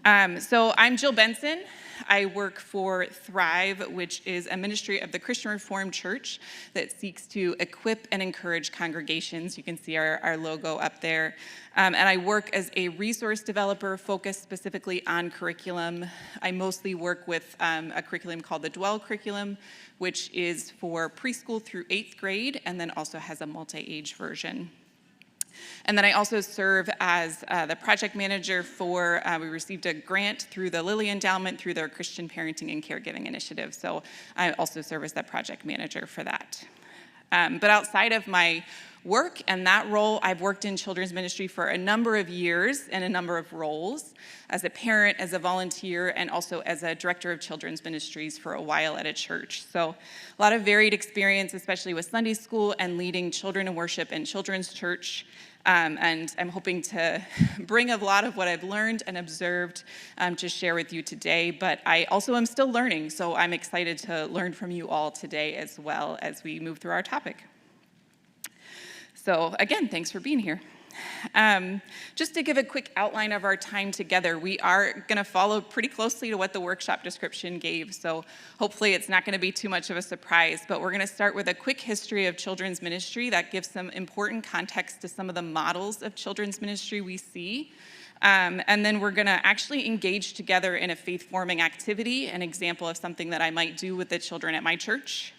So I'm Jill Benson. I work for Thrive, which is a ministry of the Christian Reformed Church that seeks to equip and encourage congregations. You can see our logo up there. And I work as a resource developer focused specifically on curriculum. I mostly work with a curriculum called the Dwell curriculum, which is for preschool through 8th grade, and then also has a multi-age version. And then I also serve as the project manager for, we received a grant through the Lilly Endowment through their Christian Parenting and Caregiving Initiative. So I also serve as that project manager for that. But outside of my work and that role, I've worked in children's ministry for a number of years in a number of roles, as a parent, as a volunteer, and also as a director of children's ministries for a while at a church. So a lot of varied experience, especially with Sunday school and leading children in worship and children's church. And I'm hoping to bring a lot of what I've learned and observed to share with you today, but I also am still learning, so I'm excited to learn from you all today as well as we move through our topic. So again, thanks for being here. Just to give a quick outline of our time together, we are going to follow pretty closely to what the workshop description gave, so hopefully it's not going to be too much of a surprise, but we're going to start with a quick history of children's ministry that gives some important context to some of the models of children's ministry we see. And then we're going to actually engage together in a faith-forming activity, an example of something that I might do with the children at my church.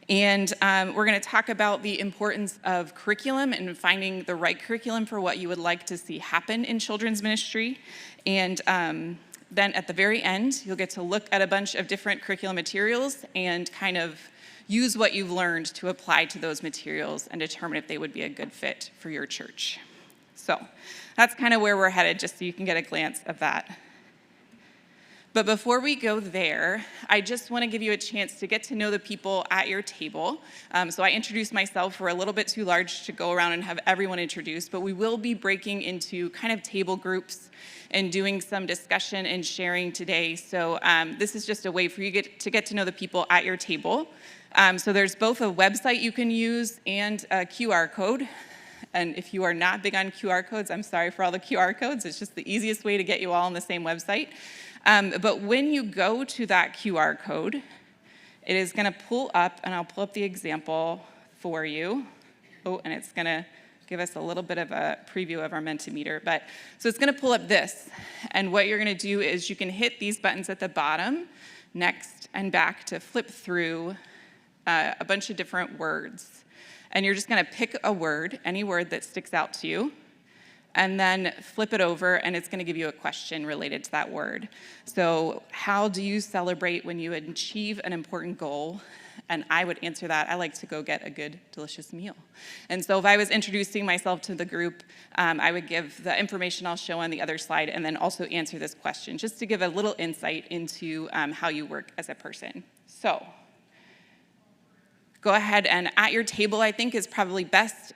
And we're going to talk about the importance of curriculum and finding the right curriculum for what you would like to see happen in children's ministry. And then at the very end, you'll get to look at a bunch of different curriculum materials and kind of use what you've learned to apply to those materials and determine if they would be a good fit for your church. So that's kind of where we're headed, just so you can get a glance of that. But before we go there, I just want to give you a chance to get to know the people at your table. So I introduced myself. We're a little bit too large to go around and have everyone introduced, but we will be breaking into kind of table groups and doing some discussion and sharing today. So this is just a way for you to get to know the people at your table. So there's both a website you can use and a QR code. And if you are not big on QR codes, I'm sorry for all the QR codes. It's just the easiest way to get you all on the same website. But when you go to that QR code, it is going to pull up, and I'll pull up the example for you. Oh, and it's going to give us a little bit of a preview of our Mentimeter. So it's going to pull up this. And what you're going to do is you can hit these buttons at the bottom, next and back, to flip through a bunch of different words. And you're just going to pick a word, any word that sticks out to you, and then flip it over, and it's going to give you a question related to that word. So how do you celebrate when you achieve an important goal? And I would answer that, I like to go get a good, delicious meal. And so if I was introducing myself to the group, I would give the information I'll show on the other slide, and then also answer this question, just to give a little insight into how you work as a person. So go ahead, and at your table, I think, is probably best.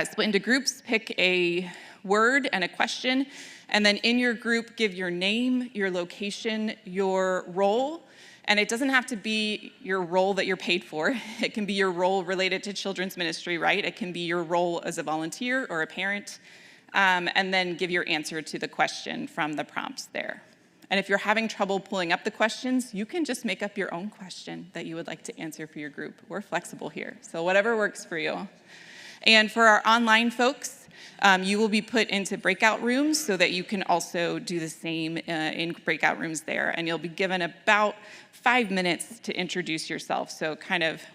Split into groups, pick a word and a question, and then in your group, give your name, your location, your role. And it doesn't have to be your role that you're paid for. It can be your role related to children's ministry, right? It can be your role as a volunteer or a parent. And then give your answer to the question from the prompts there. And if you're having trouble pulling up the questions, you can just make up your own question that you would like to answer for your group. We're flexible here, so whatever works for you. And for our online folks, you will be put into breakout rooms so that you can also do the same in breakout rooms there. And you'll be given about 5 minutes to introduce yourself. So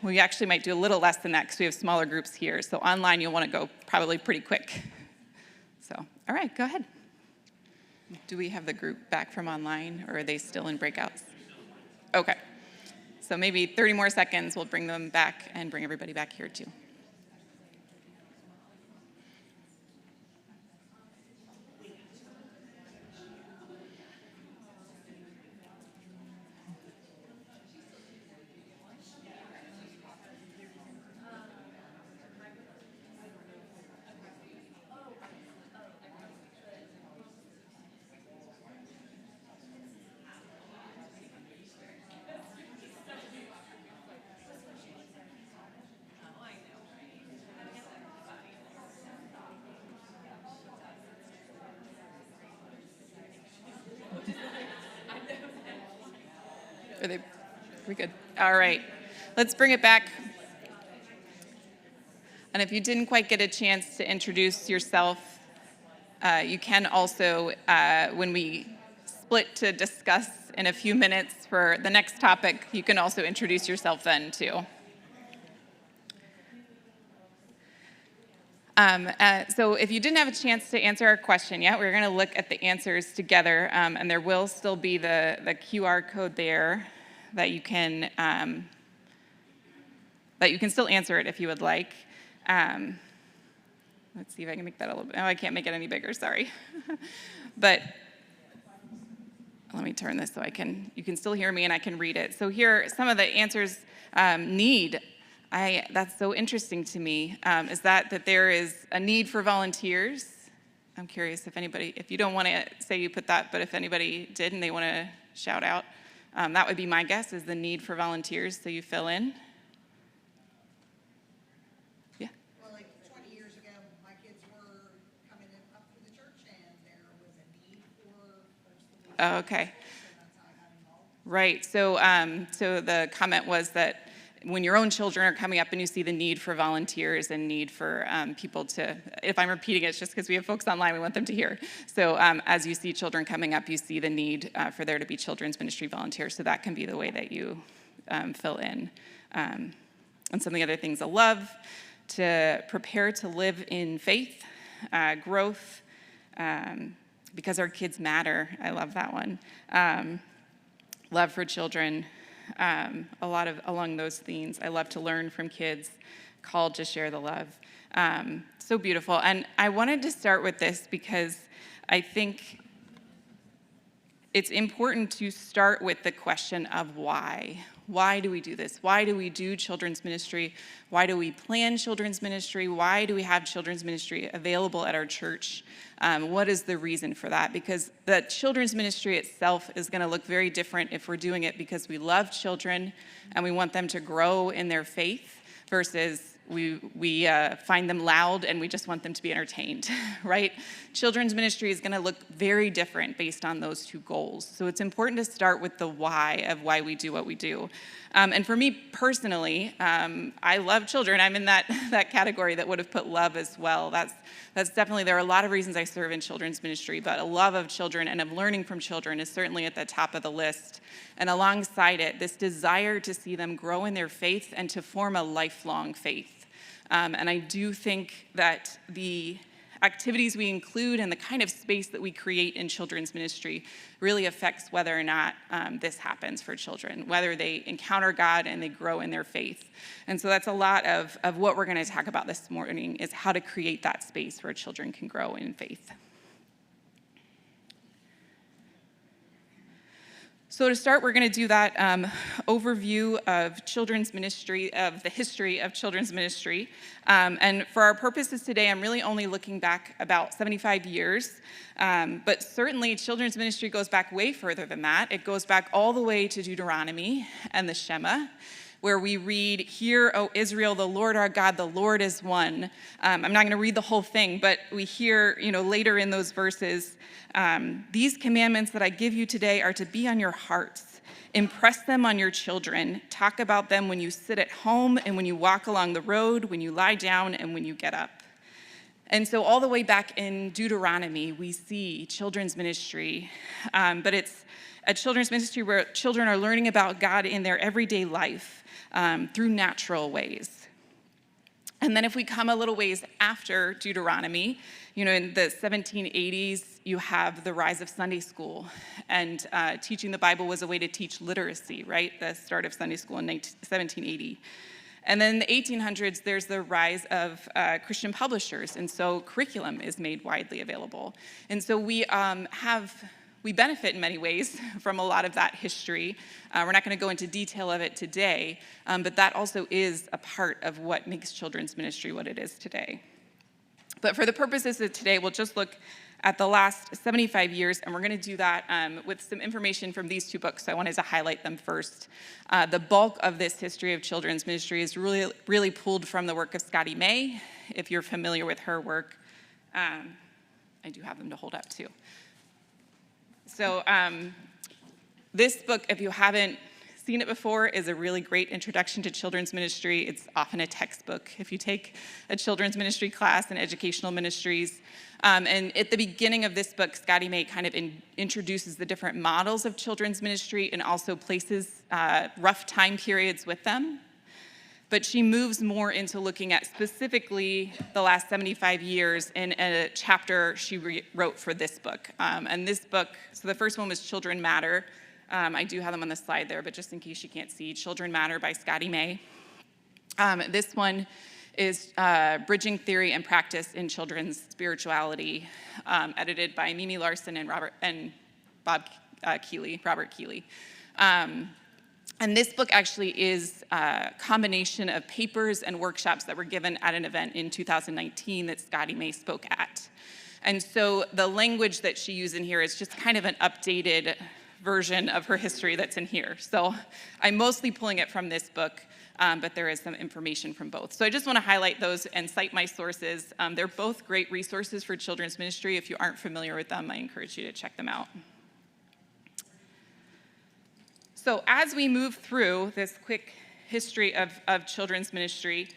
we actually might do a little less than that because we have smaller groups here. So online, you'll want to go probably pretty quick. So, all right, go ahead. Do we have the group back from online, or are they still in breakouts? Okay. So maybe 30 more seconds, we'll bring them back and bring everybody back here too. Are we good? All right. Let's bring it back. And if you didn't quite get a chance to introduce yourself, you can also, when we split to discuss in a few minutes for the next topic, you can also introduce yourself then too. So if you didn't have a chance to answer our question yet, we're going to look at the answers together, and there will still be the QR code there that you can still answer it if you would like. Let's see if I can make that a little bit. Oh, I can't make it any bigger. Sorry, but let me turn this so you can still hear me and I can read it. So here are some of the answers. Need. That's so interesting to me, is that there is a need for volunteers. I'm curious if you don't want to say you put that, but if anybody did and they want to shout out, that would be my guess, is the need for volunteers, so you fill in. Yeah? Well, like 20 years ago, my kids were coming up to the church, and there was a need for folks. Oh, okay. So that's how I got involved. Right. So the comment was that when your own children are coming up and you see the need for volunteers and need for people to, if I'm repeating it, it's just because we have folks online, we want them to hear. So as you see children coming up, you see the need for there to be children's ministry volunteers. So that can be the way that you fill in. And some of the other things I love, to prepare to live in faith, growth, because our kids matter. I love that one. Love for children. A lot of along those themes. I love to learn from kids, called to share the love. So beautiful. And I wanted to start with this because I think it's important to start with the question of why. Why do we do this? Why do we do children's ministry? Why do we plan children's ministry? Why do we have children's ministry available at our church? What is the reason for that? Because the children's ministry itself is going to look very different if we're doing it because we love children and we want them to grow in their faith versus we find them loud and we just want them to be entertained, right? Children's ministry is going to look very different based on those two goals. So it's important to start with the why of why we do what we do. And for me personally, I love children. I'm in that category that would have put love as well. That's definitely, there are a lot of reasons I serve in children's ministry, but a love of children and of learning from children is certainly at the top of the list. And alongside it, this desire to see them grow in their faith and to form a lifelong faith. And I do think that the activities we include and the kind of space that we create in children's ministry really affects whether or not this happens for children, whether they encounter God and they grow in their faith. And so that's a lot of what we're going to talk about this morning, is how to create that space where children can grow in faith. So to start, we're going to do that overview of children's ministry, of the history of children's ministry. And for our purposes today, I'm really only looking back about 75 years. But certainly children's ministry goes back way further than that. It goes back all the way to Deuteronomy and the Shema, where we read, "Hear, O Israel, the Lord our God, the Lord is one." I'm not going to read the whole thing, but we hear, later in those verses, "These commandments that I give you today are to be on your hearts. Impress them on your children. Talk about them when you sit at home and when you walk along the road, when you lie down and when you get up." And so all the way back in Deuteronomy, we see children's ministry, but it's a children's ministry where children are learning about God in their everyday life through natural ways. And then if we come a little ways after Deuteronomy, in the 1780s, you have the rise of Sunday school. And teaching the Bible was a way to teach literacy, right? The start of Sunday school in 1780. And then in the 1800s, there's the rise of Christian publishers. And so curriculum is made widely available. And so we benefit in many ways from a lot of that history. We're not going to go into detail of it today, but that also is a part of what makes children's ministry what it is today. But for the purposes of today, we'll just look at the last 75 years, and we're going to do that with some information from these two books, so I wanted to highlight them first. The bulk of this history of children's ministry is really, really pulled from the work of Scotty May, if you're familiar with her work. I do have them to hold up, too. So this book, if you haven't seen it before, is a really great introduction to children's ministry. It's often a textbook if you take a children's ministry class in educational ministries. And at the beginning of this book, Scotty May kind of introduces the different models of children's ministry and also places rough time periods with them. But she moves more into looking at specifically the last 75 years in a chapter she wrote for this book. And this book, so the first one was Children Matter. I do have them on the slide there, but just in case you can't see, Children Matter by Scotty May. This one is Bridging Theory and Practice in Children's Spirituality, edited by Mimi Larson and Robert Keeley. And this book actually is a combination of papers and workshops that were given at an event in 2019 that Scotty May spoke at. And so the language that she used in here is just kind of an updated version of her history that's in here. So I'm mostly pulling it from this book, but there is some information from both. So I just want to highlight those and cite my sources. They're both great resources for children's ministry. If you aren't familiar with them, I encourage you to check them out. So as we move through this quick history of children's ministry,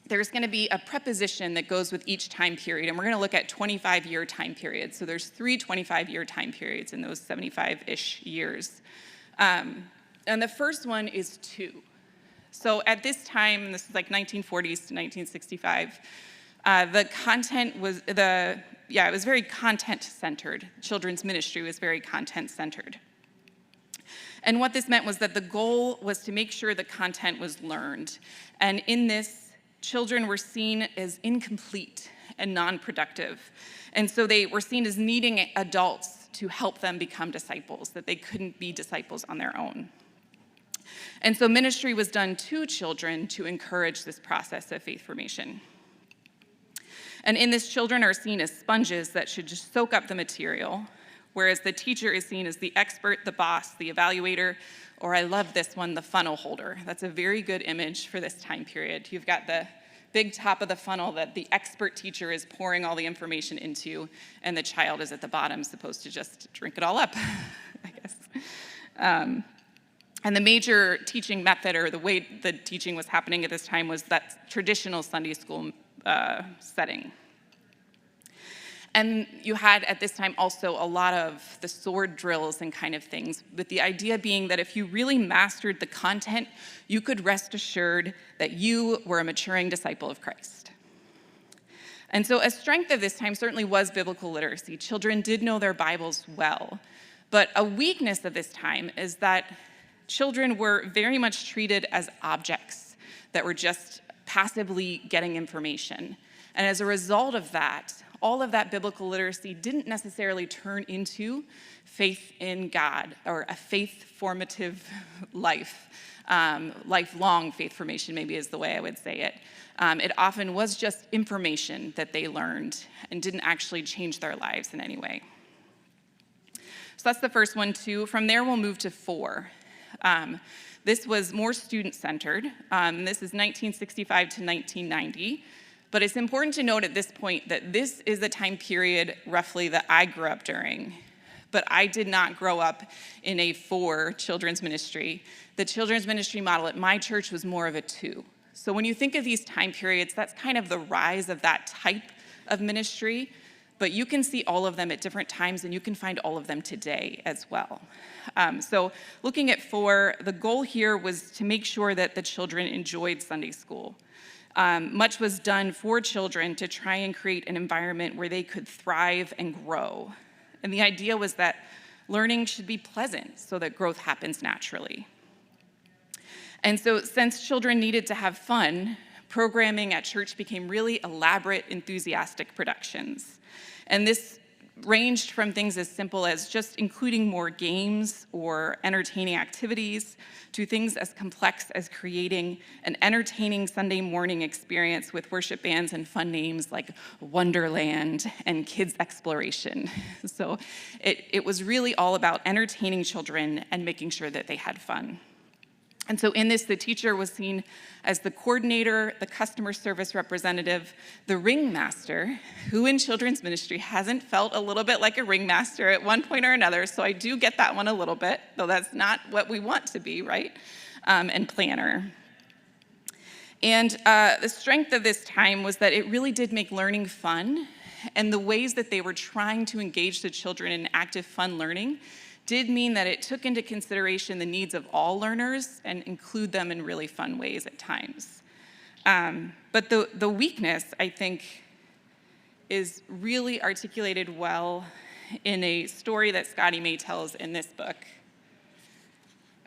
there's going to be a preposition that goes with each time period, and we're going to look at 25-year time periods. So there's 3 25-year time periods in those 75-ish years. And the first one is 2. So at this time, this is like 1940s to 1965, the content was, it was very content-centered. Children's ministry was very content-centered. And what this meant was that the goal was to make sure the content was learned. And in this, children were seen as incomplete and non-productive. And so they were seen as needing adults to help them become disciples, that they couldn't be disciples on their own. And so ministry was done to children to encourage this process of faith formation. And in this, children are seen as sponges that should just soak up the material, whereas the teacher is seen as the expert, the boss, the evaluator, or I love this one, the funnel holder. That's a very good image for this time period. You've got the big top of the funnel that the expert teacher is pouring all the information into, and the child is at the bottom, supposed to just drink it all up, I guess. And the major teaching method, or the way the teaching was happening at this time, was that traditional Sunday school setting. And you had at this time also a lot of the sword drills and kind of things, with the idea being that if you really mastered the content, you could rest assured that you were a maturing disciple of Christ. And so a strength of this time certainly was biblical literacy. Children did know their Bibles well. But a weakness of this time is that children were very much treated as objects that were just passively getting information. And as a result of that, all of that biblical literacy didn't necessarily turn into faith in God or a faith-formative life. Lifelong faith formation maybe is the way I would say it. It often was just information that they learned and didn't actually change their lives in any way. So that's the first one, 2. From there, we'll move to 4. This was more student-centered. This is 1965 to 1990. But it's important to note at this point that this is the time period roughly that I grew up during. But I did not grow up in a 4 children's ministry. The children's ministry model at my church was more of a 2. So when you think of these time periods, that's kind of the rise of that type of ministry. But you can see all of them at different times, and you can find all of them today as well. So looking at 4, the goal here was to make sure that the children enjoyed Sunday school. Much was done for children to try and create an environment where they could thrive and grow. And the idea was that learning should be pleasant so that growth happens naturally. And so since children needed to have fun, programming at church became really elaborate, enthusiastic productions. And this ranged from things as simple as just including more games or entertaining activities to things as complex as creating an entertaining Sunday morning experience with worship bands and fun names like Wonderland and Kids Exploration. So it was really all about entertaining children and making sure that they had fun. And so in this, the teacher was seen as the coordinator, the customer service representative, the ringmaster, who in children's ministry hasn't felt a little bit like a ringmaster at one point or another. So I do get that one a little bit, though that's not what we want to be, right? And planner. And the strength of this time was that it really did make learning fun, and the ways that they were trying to engage the children in active, fun learning did mean that it took into consideration the needs of all learners and include them in really fun ways at times. But the weakness, I think, is really articulated well in a story that Scotty May tells in this book.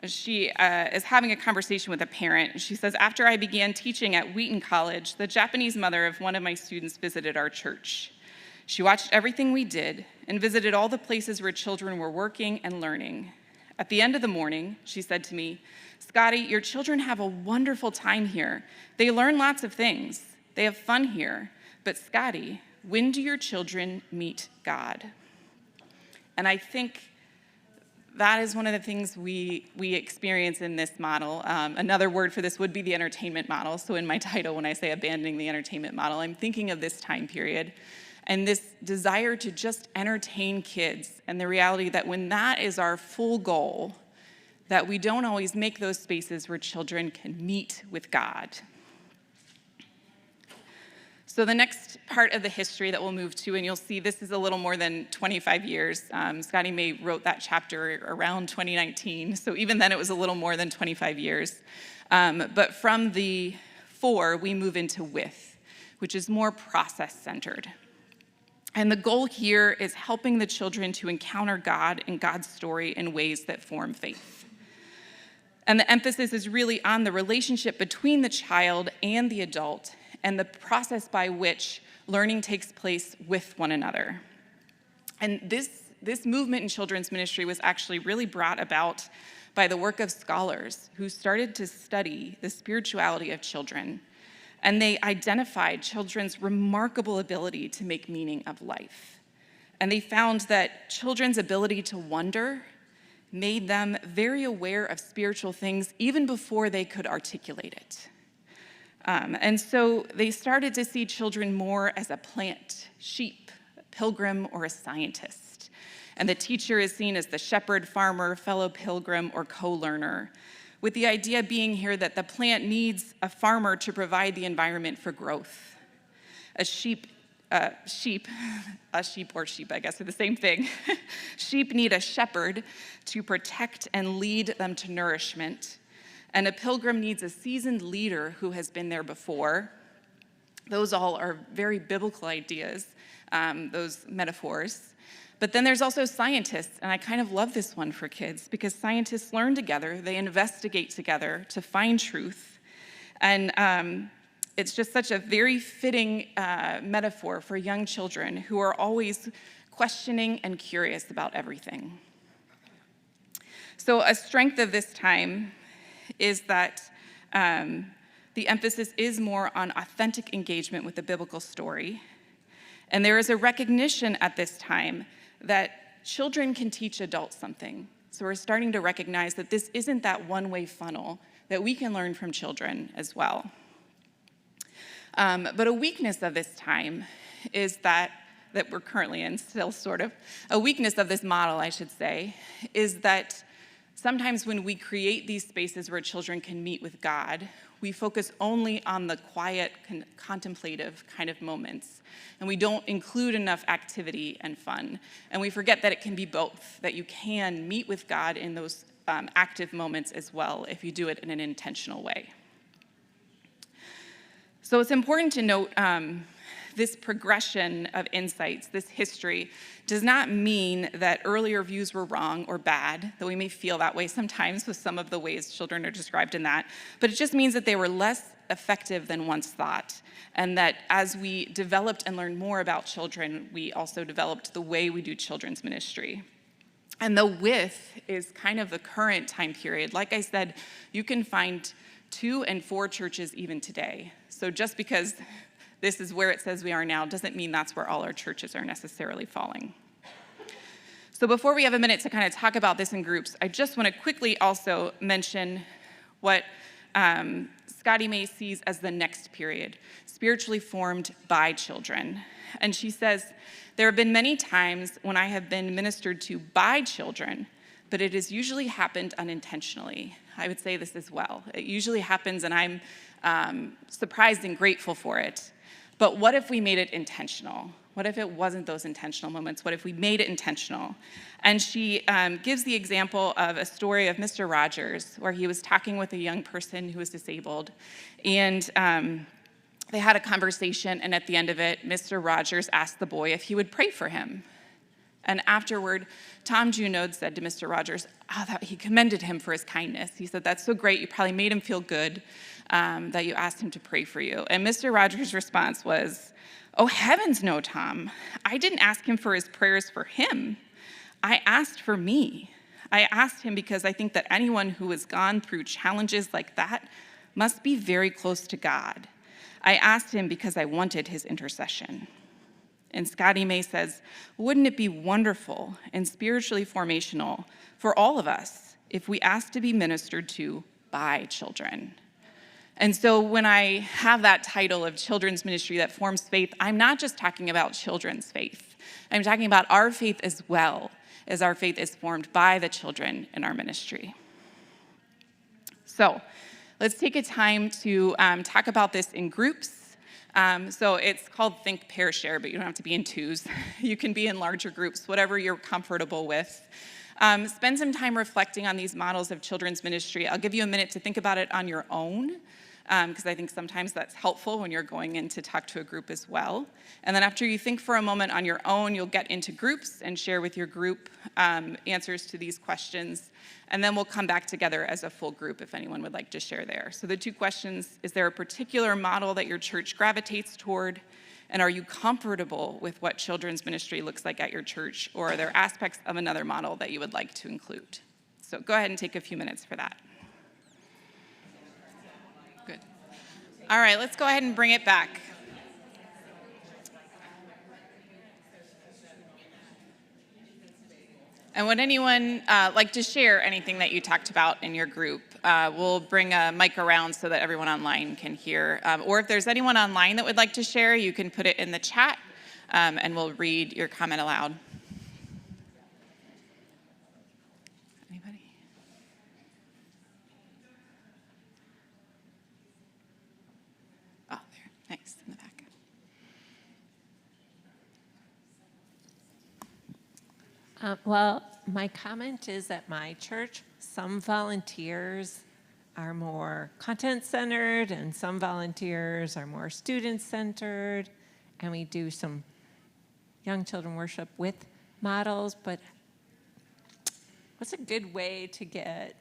She is having a conversation with a parent. She says, "After I began teaching at Wheaton College, the Japanese mother of one of my students visited our church. She watched everything we did and visited all the places where children were working and learning. At the end of the morning, she said to me, 'Scotty, your children have a wonderful time here. They learn lots of things. They have fun here. But Scotty, when do your children meet God?'" And I think that is one of the things we experience in this model. Another word for this would be the entertainment model. So in my title, when I say abandoning the entertainment model, I'm thinking of this time period and this desire to just entertain kids, and the reality that when that is our full goal, that we don't always make those spaces where children can meet with God. So the next part of the history that we'll move to, and you'll see this is a little more than 25 years. Scotty May wrote that chapter around 2019, so even then it was a little more than 25 years. But from the 4, we move into with, which is more process-centered. And the goal here is helping the children to encounter God and God's story in ways that form faith. And the emphasis is really on the relationship between the child and the adult and the process by which learning takes place with one another. And this movement in children's ministry was actually really brought about by the work of scholars who started to study the spirituality of children. And they identified children's remarkable ability to make meaning of life. And they found that children's ability to wonder made them very aware of spiritual things even before they could articulate it. And so they started to see children more as a plant, sheep, a pilgrim, or a scientist. And the teacher is seen as the shepherd, farmer, fellow pilgrim, or co-learner, with the idea being here that the plant needs a farmer to provide the environment for growth. A sheep, I guess, are the same thing. Sheep need a shepherd to protect and lead them to nourishment. And a pilgrim needs a seasoned leader who has been there before. Those all are very biblical ideas, those metaphors. But then there's also scientists, and I kind of love this one for kids because scientists learn together, they investigate together to find truth. And it's just such a very fitting metaphor for young children who are always questioning and curious about everything. So a strength of this time is that the emphasis is more on authentic engagement with the biblical story. And there is a recognition at this time that children can teach adults something. So we're starting to recognize that this isn't that one-way funnel, that we can learn from children as well. But a weakness of this time is that we're currently in, still sort of, a weakness of this model, I should say, is that sometimes when we create these spaces where children can meet with God, we focus only on the quiet, contemplative kind of moments, and we don't include enough activity and fun. And we forget that it can be both, that you can meet with God in those active moments as well if you do it in an intentional way. So it's important to note this progression of insights, this history, does not mean that earlier views were wrong or bad, though we may feel that way sometimes with some of the ways children are described in that, but it just means that they were less effective than once thought, and that as we developed and learned more about children, we also developed the way we do children's ministry. And the with is kind of the current time period. Like I said, you can find 2 and 4 churches even today. So just because this is where it says we are now doesn't mean that's where all our churches are necessarily falling. So before we have a minute to kind of talk about this in groups, I just want to quickly also mention what Scotty May sees as the next period, spiritually formed by children. And she says, there have been many times when I have been ministered to by children, but it has usually happened unintentionally. I would say this as well. It usually happens, and I'm surprised and grateful for it. But what if we made it intentional? What if it wasn't those intentional moments? What if we made it intentional? And she gives the example of a story of Mr. Rogers, where he was talking with a young person who was disabled. And they had a conversation, and at the end of it, Mr. Rogers asked the boy if he would pray for him. And afterward, Tom Junode said to Mr. Rogers, that he commended him for his kindness. He said, that's so great, you probably made him feel good that you asked him to pray for you. And Mr. Rogers' response was, oh, heavens no, Tom. I didn't ask him for his prayers for him. I asked for me. I asked him because I think that anyone who has gone through challenges like that must be very close to God. I asked him because I wanted his intercession. And Scotty May says, wouldn't it be wonderful and spiritually formational for all of us if we asked to be ministered to by children? And so when I have that title of children's ministry that forms faith, I'm not just talking about children's faith. I'm talking about our faith as well, as our faith is formed by the children in our ministry. So let's take a time to talk about this in groups. So it's called Think, Pair, Share, but you don't have to be in twos. You can be in larger groups, whatever you're comfortable with. Spend some time reflecting on these models of children's ministry. I'll give you a minute to think about it on your own, because I think sometimes that's helpful when you're going in to talk to a group as well. And then after you think for a moment on your own, you'll get into groups and share with your group answers to these questions. And then we'll come back together as a full group if anyone would like to share there. So the two questions, is there a particular model that your church gravitates toward? And are you comfortable with what children's ministry looks like at your church? Or are there aspects of another model that you would like to include? So go ahead and take a few minutes for that. Good. All right, let's go ahead and bring it back. And would anyone like to share anything that you talked about in your group? We'll bring a mic around so that everyone online can hear. Or if there's anyone online that would like to share, you can put it in the chat, and we'll read your comment aloud. Anybody? Oh, there. Nice, in the back. Well, my comment is at my church, some volunteers are more content-centered and some volunteers are more student-centered, and we do some young children worship with models, but what's a good way to get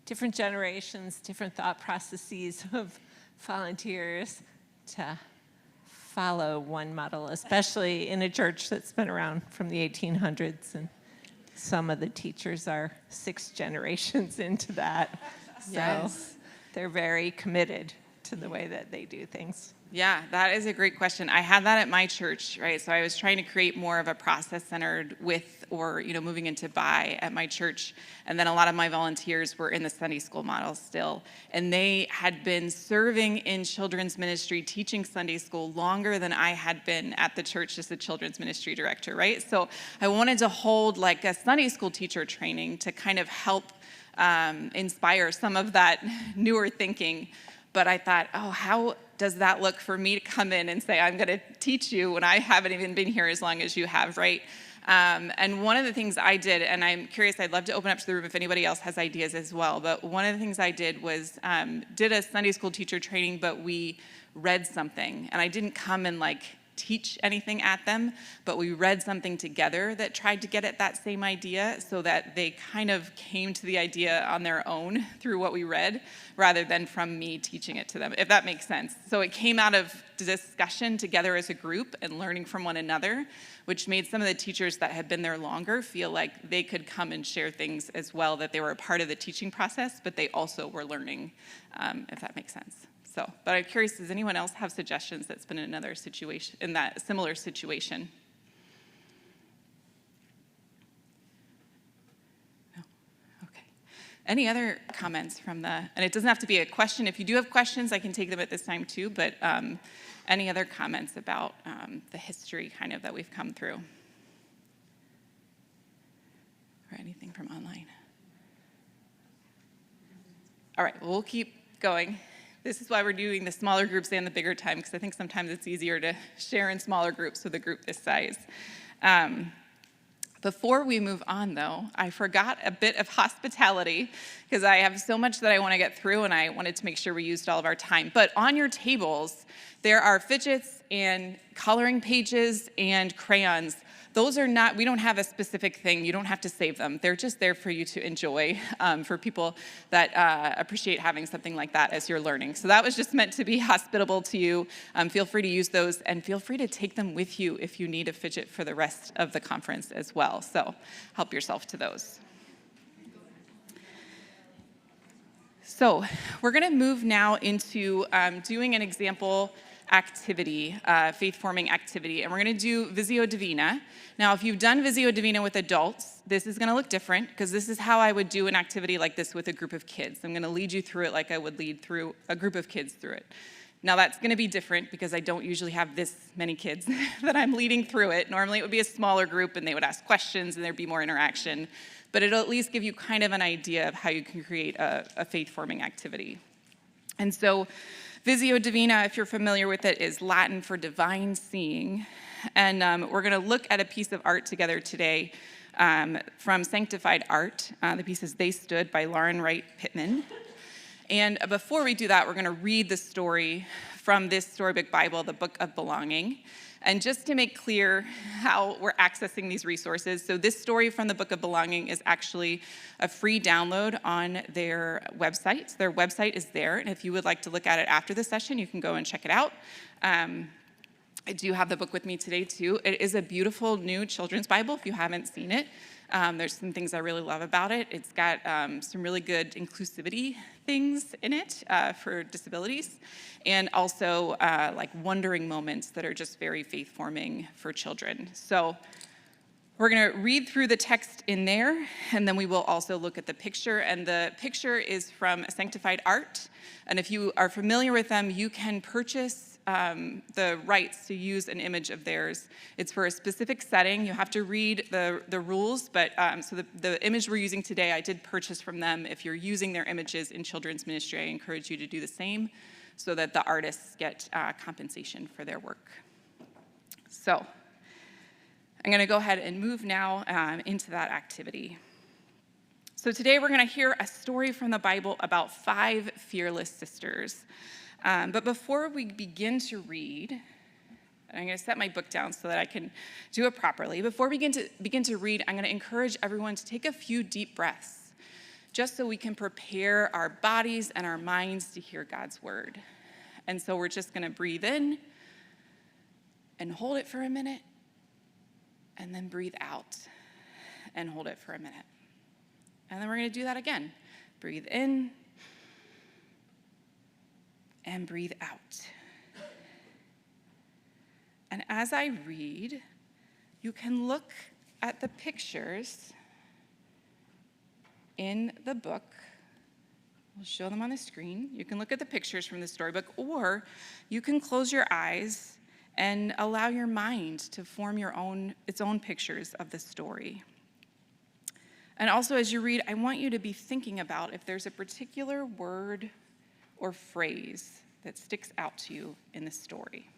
different generations, different thought processes of volunteers to follow one model, especially in a church that's been around from the 1800s, and some of the teachers are 6 generations into that. So Yes. they're very committed to the way that they do things. Yeah, that is a great question. I had that at my church, right? So I was trying to create more of a process centered with, or, moving into by at my church. And then a lot of my volunteers were in the Sunday school model still. And they had been serving in children's ministry, teaching Sunday school longer than I had been at the church as the children's ministry director, right? So I wanted to hold like a Sunday school teacher training to kind of help inspire some of that newer thinking. But I thought, how does that look for me to come in and say, I'm going to teach you when I haven't even been here as long as you have, right? And one of the things I did, and I'm curious, I'd love to open up to the room if anybody else has ideas as well, but one of the things I did was did a Sunday school teacher training, but we read something. And I didn't come and teach anything at them, but we read something together that tried to get at that same idea so that they kind of came to the idea on their own through what we read rather than from me teaching it to them, if that makes sense. So it came out of discussion together as a group and learning from one another, which made some of the teachers that had been there longer feel like they could come and share things as well, that they were a part of the teaching process, but they also were learning, if that makes sense. So, but I'm curious, does anyone else have suggestions that's been in another situation, in that similar situation? No? Okay. Any other comments from and it doesn't have to be a question. If you do have questions, I can take them at this time too, but any other comments about the history kind of that we've come through? Or anything from online? All right, well, we'll keep going. This is why we're doing the smaller groups and the bigger time, because I think sometimes it's easier to share in smaller groups with a group this size. Before we move on, though, I forgot a bit of hospitality because I have so much that I want to get through, and I wanted to make sure we used all of our time. But on your tables, there are fidgets and coloring pages and crayons. Those are not, we don't have a specific thing. You don't have to save them. They're just there for you to enjoy, for people that appreciate having something like that as you're learning. So that was just meant to be hospitable to you. Feel free to use those, and feel free to take them with you if you need a fidget for the rest of the conference as well. So help yourself to those. So we're going to move now into doing an example activity, faith-forming activity, and we're going to do Visio Divina. Now, if you've done Visio Divina with adults, this is going to look different because this is how I would do an activity like this with a group of kids. I'm going to lead you through it like I would lead through a group of kids through it. Now, that's going to be different because I don't usually have this many kids that I'm leading through it. Normally, it would be a smaller group, and they would ask questions, and there'd be more interaction. But it'll at least give you kind of an idea of how you can create a faith-forming activity. And so, Visio Divina, if you're familiar with it, is Latin for divine seeing. And we're going to look at a piece of art together today from Sanctified Art. The piece is They Stood by Lauren Wright Pittman. And before we do that, we're going to read the story from this storybook Bible, the Book of Belonging. And just to make clear how we're accessing these resources, so this story from the Book of Belonging is actually a free download on their website. Their website is there, and if you would like to look at it after the session, you can go and check it out. I do have the book with me today, too. It is a beautiful new children's Bible, if you haven't seen it. There's some things I really love about it. It's got some really good inclusivity things in it for disabilities, and also like wondering moments that are just very faith-forming for children. So we're going to read through the text in there, and then we will also look at the picture. And the picture is from Sanctified Art. And if you are familiar with them, you can purchase the rights to use an image of theirs. It's for a specific setting. You have to read the rules, but so the image we're using today, I did purchase from them. If you're using their images in children's ministry, I encourage you to do the same so that the artists get compensation for their work. So I'm going to go ahead and move now into that activity. So today we're going to hear a story from the Bible about 5 fearless sisters. But before we begin to read, I'm going to set my book down so that I can do it properly. Before we begin to read, I'm going to encourage everyone to take a few deep breaths, just so we can prepare our bodies and our minds to hear God's word. And so we're just going to breathe in and hold it for a minute, and then breathe out and hold it for a minute. And then we're going to do that again. Breathe in and breathe out. And as I read, you can look at the pictures in the book. We'll show them on the screen. You can look at the pictures from the storybook, or you can close your eyes and allow your mind to form its own pictures of the story. And also, as you read, I want you to be thinking about if there's a particular word or phrase that sticks out to you in the story.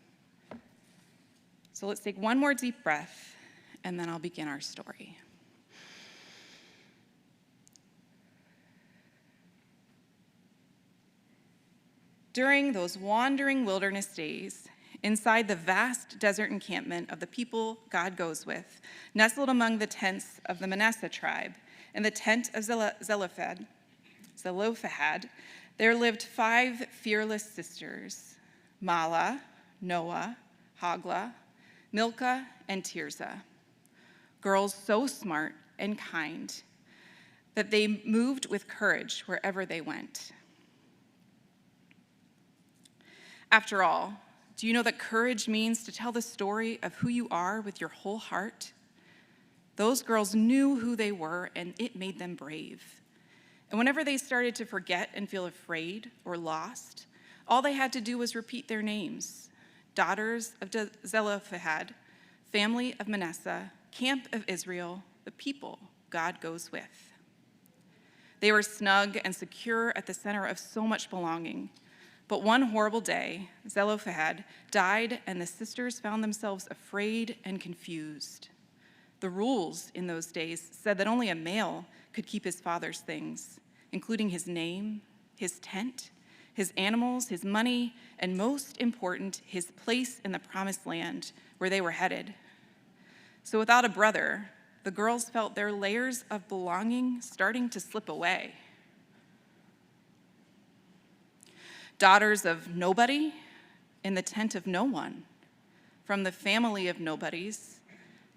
So let's take one more deep breath, and then I'll begin our story. During those wandering wilderness days, inside the vast desert encampment of the people God goes with, nestled among the tents of the Manasseh tribe, in the tent of Zelophehad, there lived 5 fearless sisters, Mala, Noah, Hagla, Milcah, and Tirzah, girls so smart and kind that they moved with courage wherever they went. After all, do you know that courage means to tell the story of who you are with your whole heart? Those girls knew who they were, and it made them brave. And whenever they started to forget and feel afraid or lost, all they had to do was repeat their names: daughters of Zelophehad, family of Manasseh, camp of Israel, the people God goes with. They were snug and secure at the center of so much belonging. But one horrible day, Zelophehad died, and the sisters found themselves afraid and confused. The rules in those days said that only a male could keep his father's things, including his name, his tent, his animals, his money, and most important, his place in the promised land where they were headed. So without a brother, the girls felt their layers of belonging starting to slip away. Daughters of nobody in the tent of no one, from the family of nobodies,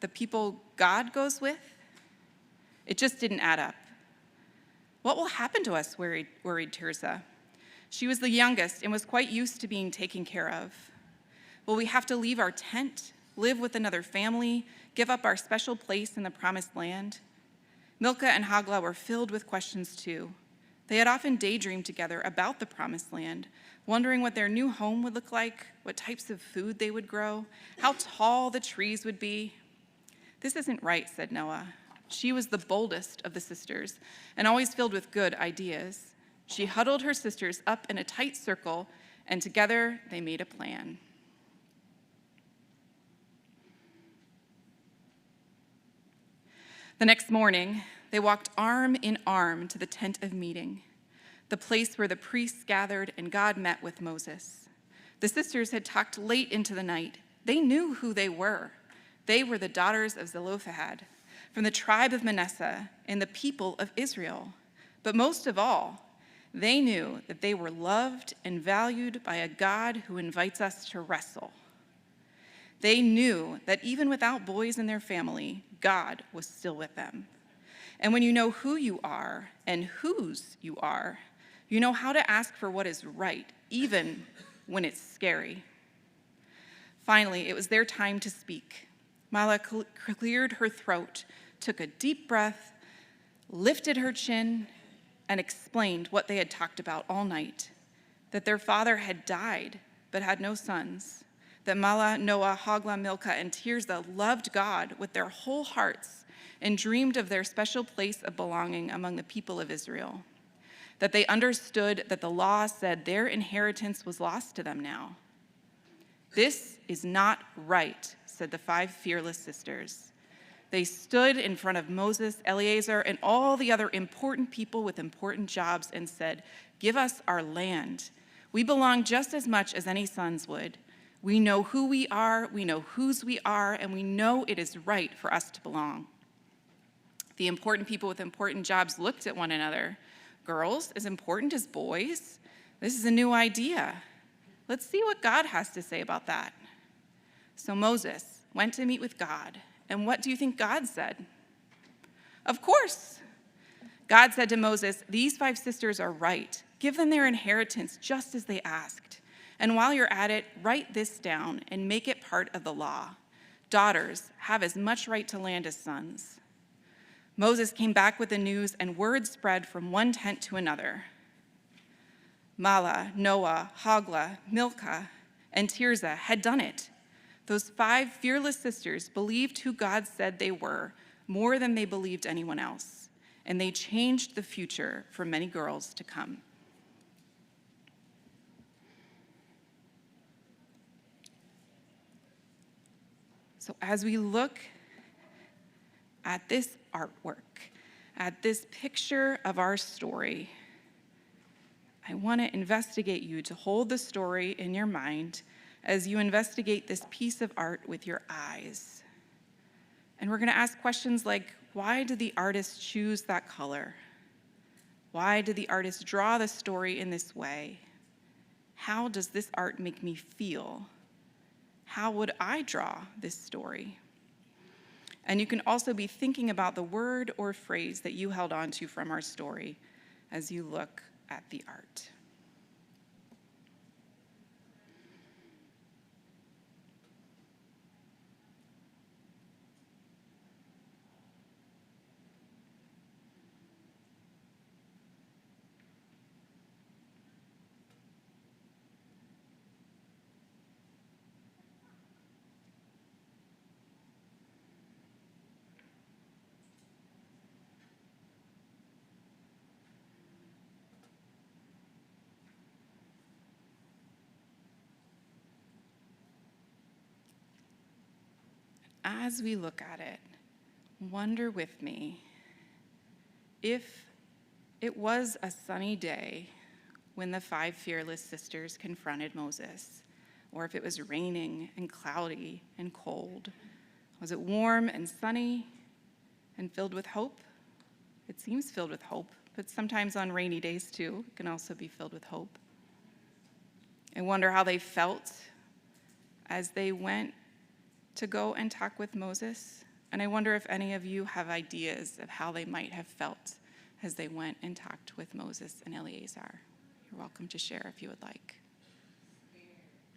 the people God goes with. It just didn't add up. What will happen to us, worried Tirzah. She was the youngest and was quite used to being taken care of. Will we have to leave our tent, live with another family, give up our special place in the promised land? Milcah and Hoglah were filled with questions too. They had often daydreamed together about the promised land, wondering what their new home would look like, what types of food they would grow, how tall the trees would be. "This isn't right," said Noah. She was the boldest of the sisters and always filled with good ideas. She huddled her sisters up in a tight circle, and together they made a plan. The next morning, they walked arm in arm to the tent of meeting, the place where the priests gathered and God met with Moses. The sisters had talked late into the night. They knew who they were. They were the daughters of Zelophehad, from the tribe of Manasseh and the people of Israel. But most of all, they knew that they were loved and valued by a God who invites us to wrestle. They knew that even without boys in their family, God was still with them. And when you know who you are and whose you are, you know how to ask for what is right, even when it's scary. Finally, it was their time to speak. Mala cleared her throat, took a deep breath, lifted her chin, and explained what they had talked about all night: that their father had died but had no sons, that Mala, Noah, Hoglah, Milcah, and Tirzah loved God with their whole hearts and dreamed of their special place of belonging among the people of Israel, that they understood that the law said their inheritance was lost to them now. "This is not right," said the 5 fearless sisters. They stood in front of Moses, Eleazar, and all the other important people with important jobs and said, "Give us our land. We belong just as much as any sons would. We know who we are, we know whose we are, and we know it is right for us to belong." The important people with important jobs looked at one another. "Girls as important as boys? This is a new idea. Let's see what God has to say about that." So Moses went to meet with God. And what do you think God said? Of course. God said to Moses, "These 5 sisters are right. Give them their inheritance just as they asked. And while you're at it, write this down and make it part of the law. Daughters have as much right to land as sons." Moses came back with the news, and word spread from one tent to another. Mala, Noah, Hoglah, Milcah, and Tirzah had done it. Those 5 fearless sisters believed who God said they were more than they believed anyone else, and they changed the future for many girls to come. So as we look at this artwork, at this picture of our story, I want to investigate you to hold the story in your mind as you investigate this piece of art with your eyes. And we're going to ask questions like, why did the artist choose that color? Why did the artist draw the story in this way? How does this art make me feel? How would I draw this story? And you can also be thinking about the word or phrase that you held on to from our story as you look at the art. as we look at it, wonder with me if it was a sunny day when the 5 fearless sisters confronted Moses, or if it was raining and cloudy and cold. Was it warm and sunny and filled with hope? It seems filled with hope, but sometimes on rainy days too, it can also be filled with hope. I wonder how they felt as they went to go and talk with Moses. And I wonder if any of you have ideas of how they might have felt as they went and talked with Moses and Eleazar. You're welcome to share if you would like.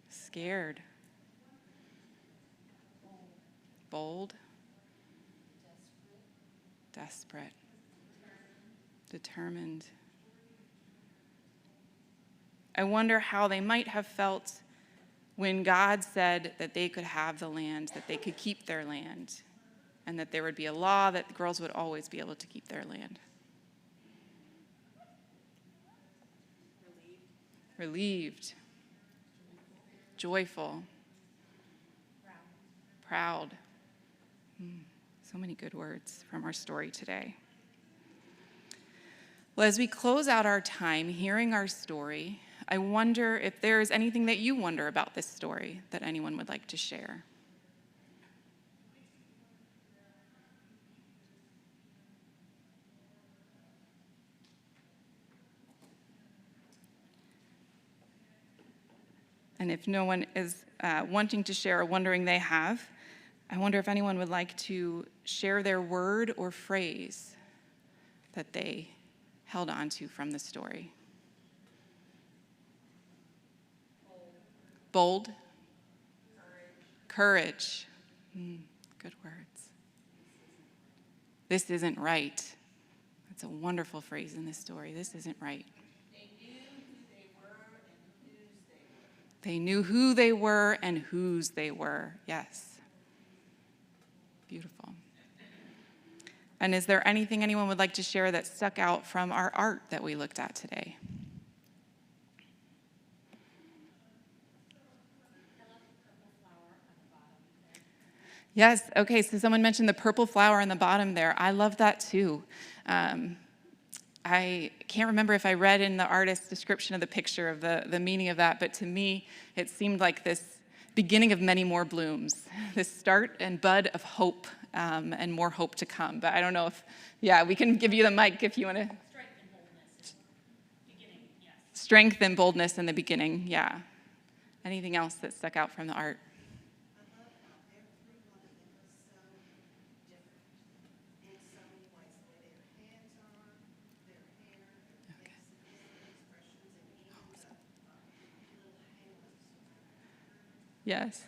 Scared. Bold. Desperate. Determined. I wonder how they might have felt when God said that they could have the land, that they could keep their land, and that there would be a law that the girls would always be able to keep their land. Relieved. Joyful. Proud. So many good words from our story today. Well, as we close out our time hearing our story, I wonder if there is anything that you wonder about this story that anyone would like to share. And if no one is wanting to share or wondering they have, I wonder if anyone would like to share their word or phrase that they held on to from the story. Bold. Courage. Good words. This isn't right. That's a wonderful phrase in this story. This isn't right. They knew who they were and whose they were. Yes. Beautiful. And is there anything anyone would like to share that stuck out from our art that we looked at today? Yes, okay, so someone mentioned the purple flower on the bottom there. I love that too. I can't remember if I read in the artist's description of the picture of the meaning of that, but to me, it seemed like this beginning of many more blooms, this start and bud of hope, and more hope to come. But I don't know if, we can give you the mic if you want to. Strength and boldness. Beginning, yes. Strength and boldness in the beginning, yeah. Anything else that stuck out from the art? I love how every one of them was so different in so many ways. The way their hands are, their hair, their faces, their expressions, and even the little halos. Yes.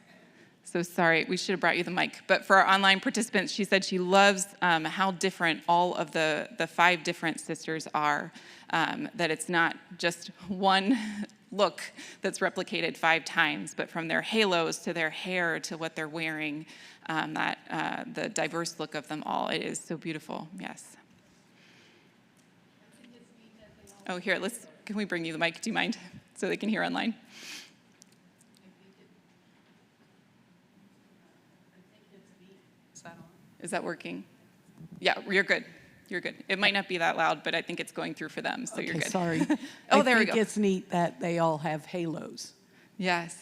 So sorry, we should have brought you the mic. But for our online participants, she said she loves how different all of the 5 different sisters are, that it's not just one look that's replicated 5 times, but from their halos to their hair to what they're wearing, the diverse look of them all. It is so beautiful, yes. Oh, here, can we bring you the mic? Do you mind? So they can hear online. Is that working? Yeah, you're good. You're good. It might not be that loud, but I think it's going through for them, so you're good. Sorry. Oh, there we go. I think it's neat that they all have halos, Yes.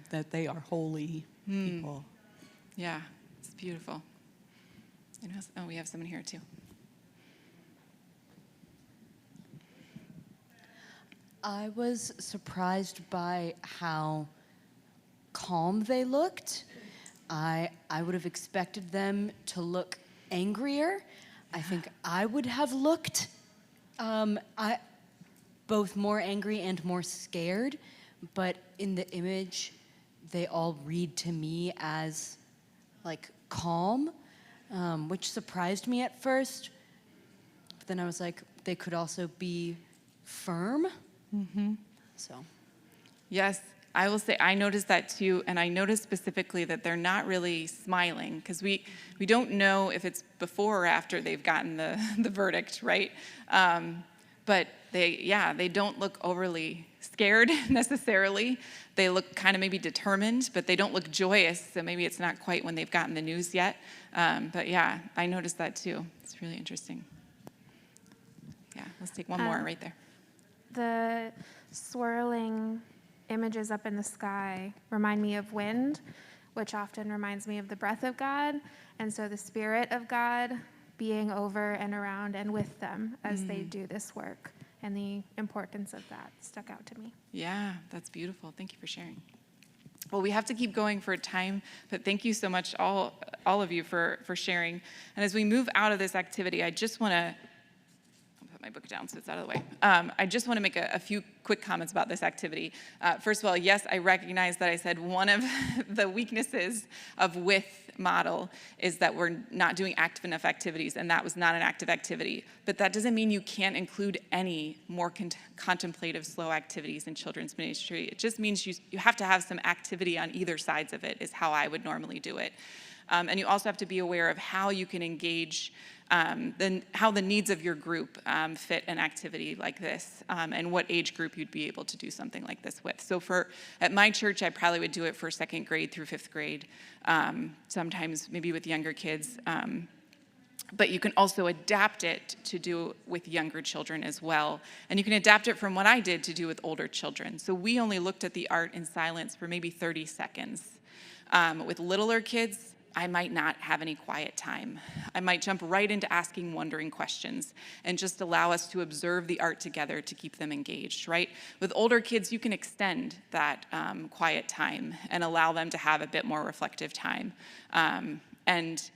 that they are holy people. Yeah, it's beautiful. We have someone here too. I was surprised by how calm they looked. I would have expected them to look angrier. I think I would have looked both more angry and more scared, but in the image, they all read to me as like calm, which surprised me at first. But then I was like, they could also be firm. So. Yes, I will say I noticed that too, and I noticed specifically that they're not really smiling, because we don't know if it's before or after they've gotten the verdict, right? But they don't look overly scared necessarily. They look kind of maybe determined, but they don't look joyous. So maybe it's not quite when they've gotten the news yet. But yeah, I noticed that too. It's really interesting. Yeah, let's take one more right there. The swirling images up in the sky remind me of wind, which often reminds me of the breath of God. And so the Spirit of God being over and around and with them as they do this work. And the importance of that stuck out to me. Yeah, that's beautiful. Thank you for sharing. Well, we have to keep going for time, but thank you so much, all of you, for sharing. And as we move out of this activity, I just want to put my book down so it's out of the way. I just want to make a few quick comments about this activity. First of all, yes, I recognize that I said one of the weaknesses of with model is that we're not doing active enough activities, and that was not an active activity. But that doesn't mean you can't include any more contemplative, slow activities in children's ministry. It just means you have to have some activity on either sides of it, is how I would normally do it. And you also have to be aware of how you can engage, how the needs of your group fit an activity like this, and what age group you'd be able to do something like this with. So at my church, I probably would do it for 2nd grade through 5th grade, sometimes maybe with younger kids. But you can also adapt it to do with younger children as well. And you can adapt it from what I did to do with older children. So we only looked at the art in silence for maybe 30 seconds. With littler kids, I might not have any quiet time. I might jump right into asking wondering questions and just allow us to observe the art together to keep them engaged, right? With older kids, you can extend that quiet time and allow them to have a bit more reflective time. And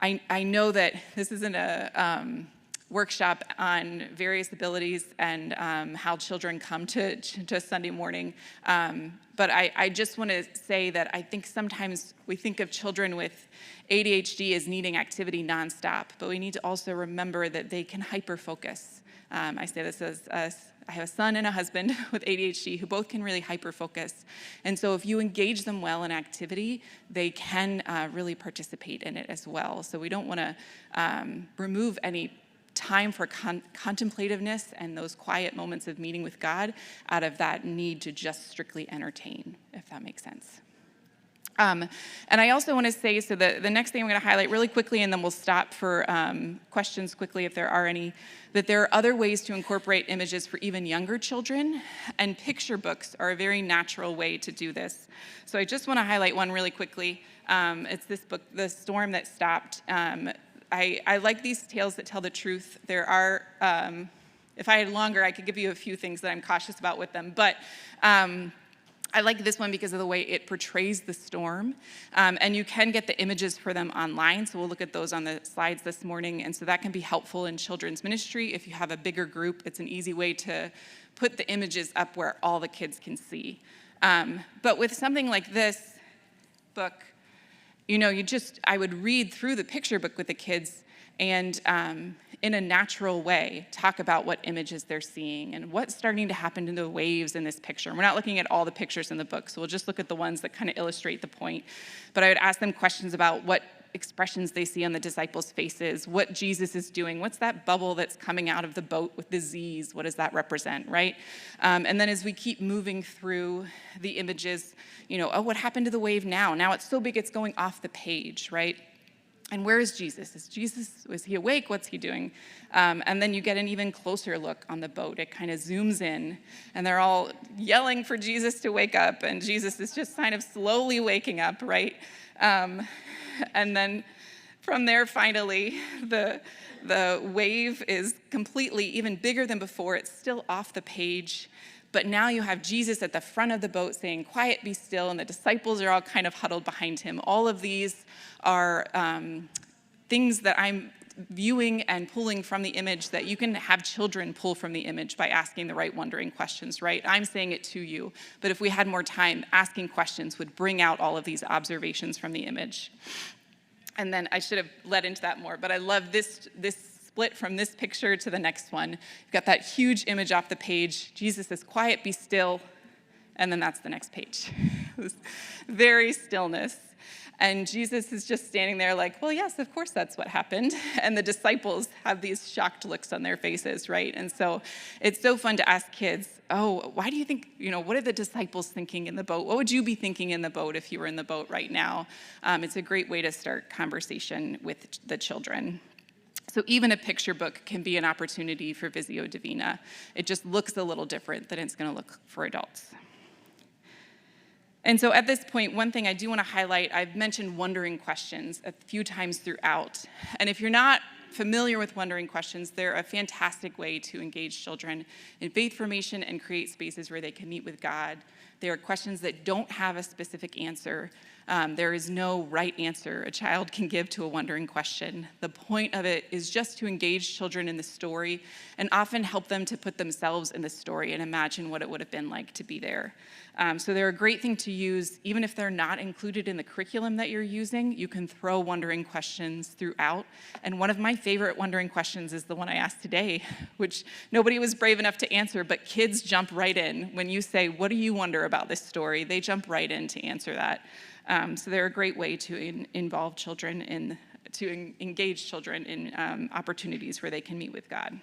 I know that this isn't a workshop on various abilities and how children come to Sunday morning. But I just want to say that I think sometimes we think of children with ADHD as needing activity nonstop, but we need to also remember that they can hyper-focus. I say this as I have a son and a husband with ADHD who both can really hyper-focus. And so if you engage them well in activity, they can really participate in it as well. So we don't want to remove any time for contemplativeness and those quiet moments of meeting with God out of that need to just strictly entertain, if that makes sense. And I also want to say, so the next thing I'm going to highlight really quickly, and then we'll stop for questions quickly if there are any, that there are other ways to incorporate images for even younger children, and picture books are a very natural way to do this. So I just want to highlight one really quickly. It's this book, The Storm That Stopped. I like these tales that tell the truth. There are, if I had longer, I could give you a few things that I'm cautious about with them, but I like this one because of the way it portrays the storm, and you can get the images for them online, so we'll look at those on the slides this morning, and so that can be helpful in children's ministry. If you have a bigger group, it's an easy way to put the images up where all the kids can see. But with something like this book, I would read through the picture book with the kids and in a natural way talk about what images they're seeing and what's starting to happen to the waves in this picture. We're not looking at all the pictures in the book, so we'll just look at the ones that kind of illustrate the point. But I would ask them questions about what expressions they see on the disciples' faces, what Jesus is doing, what's that bubble that's coming out of the boat with the Z's, what does that represent, right? And then as we keep moving through the images, what happened to the wave now? Now it's so big it's going off the page, right? And where is Jesus? Was he awake? What's he doing? And then you get an even closer look on the boat. It kind of zooms in, and they're all yelling for Jesus to wake up, and Jesus is just kind of slowly waking up, right? And then from there, finally, the wave is completely even bigger than before. It's still off the page. But now you have Jesus at the front of the boat saying, "Quiet, be still," and the disciples are all kind of huddled behind him. All of these are things that I'm viewing and pulling from the image that you can have children pull from the image by asking the right wondering questions, right? I'm saying it to you, but if we had more time, asking questions would bring out all of these observations from the image. And then I should have led into that more, but I love this split from this picture to the next one. You've got that huge image off the page. Jesus says, "Quiet, be still," and then that's the next page. Very stillness. And Jesus is just standing there like, well, yes, of course that's what happened. And the disciples have these shocked looks on their faces, right? And so it's so fun to ask kids, oh, why do you think, what are the disciples thinking in the boat? What would you be thinking in the boat if you were in the boat right now? It's a great way to start conversation with the children. So even a picture book can be an opportunity for Visio Divina. It just looks a little different than it's going to look for adults. And so at this point, one thing I do want to highlight, I've mentioned wondering questions a few times throughout. And if you're not familiar with wondering questions, they're a fantastic way to engage children in faith formation and create spaces where they can meet with God. They are questions that don't have a specific answer. There is no right answer a child can give to a wondering question. The point of it is just to engage children in the story and often help them to put themselves in the story and imagine what it would have been like to be there. So they're a great thing to use, even if they're not included in the curriculum that you're using. You can throw wondering questions throughout. And one of my favorite wondering questions is the one I asked today, which nobody was brave enough to answer, but kids jump right in. When you say, what do you wonder about this story? They jump right in to answer that. So they're a great way to involve children to engage children in opportunities where they can meet with God.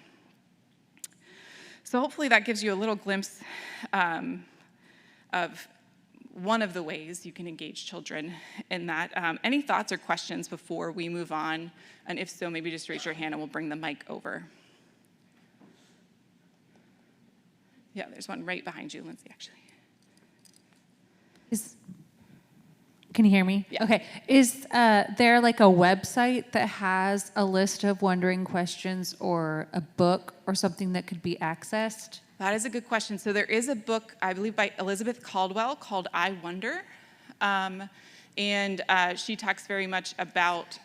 So hopefully that gives you a little glimpse of one of the ways you can engage children in that. Any thoughts or questions before we move on? And if so, maybe just raise your hand and we'll bring the mic over. Yeah, there's one right behind you, Lindsay, actually. Can you hear me? Yeah. Okay. Is there like a website that has a list of wondering questions or a book or something that could be accessed? That is a good question. So there is a book, I believe, by Elizabeth Caldwell called I Wonder. And she talks very much about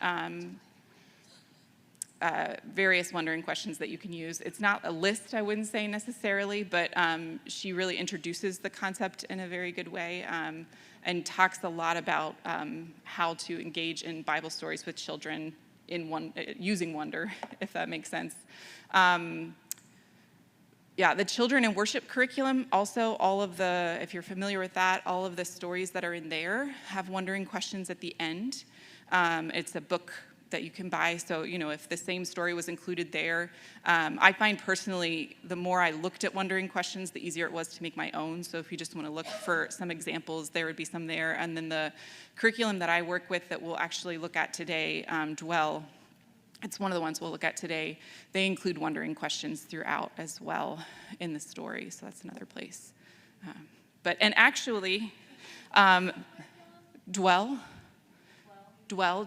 various wondering questions that you can use. It's not a list, I wouldn't say necessarily, but she really introduces the concept in a very good way and talks a lot about how to engage in Bible stories with children using wonder, if that makes sense. Yeah, the children in worship curriculum, also if you're familiar with that, all of the stories that are in there have wondering questions at the end. It's a book that you can buy, so if the same story was included there. I find personally, the more I looked at wondering questions, the easier it was to make my own. So if you just want to look for some examples, there would be some there. And then the curriculum that I work with that we'll actually look at today, Dwell, it's one of the ones we'll look at today. They include wondering questions throughout as well in the story, so that's another place. And actually, Dwell,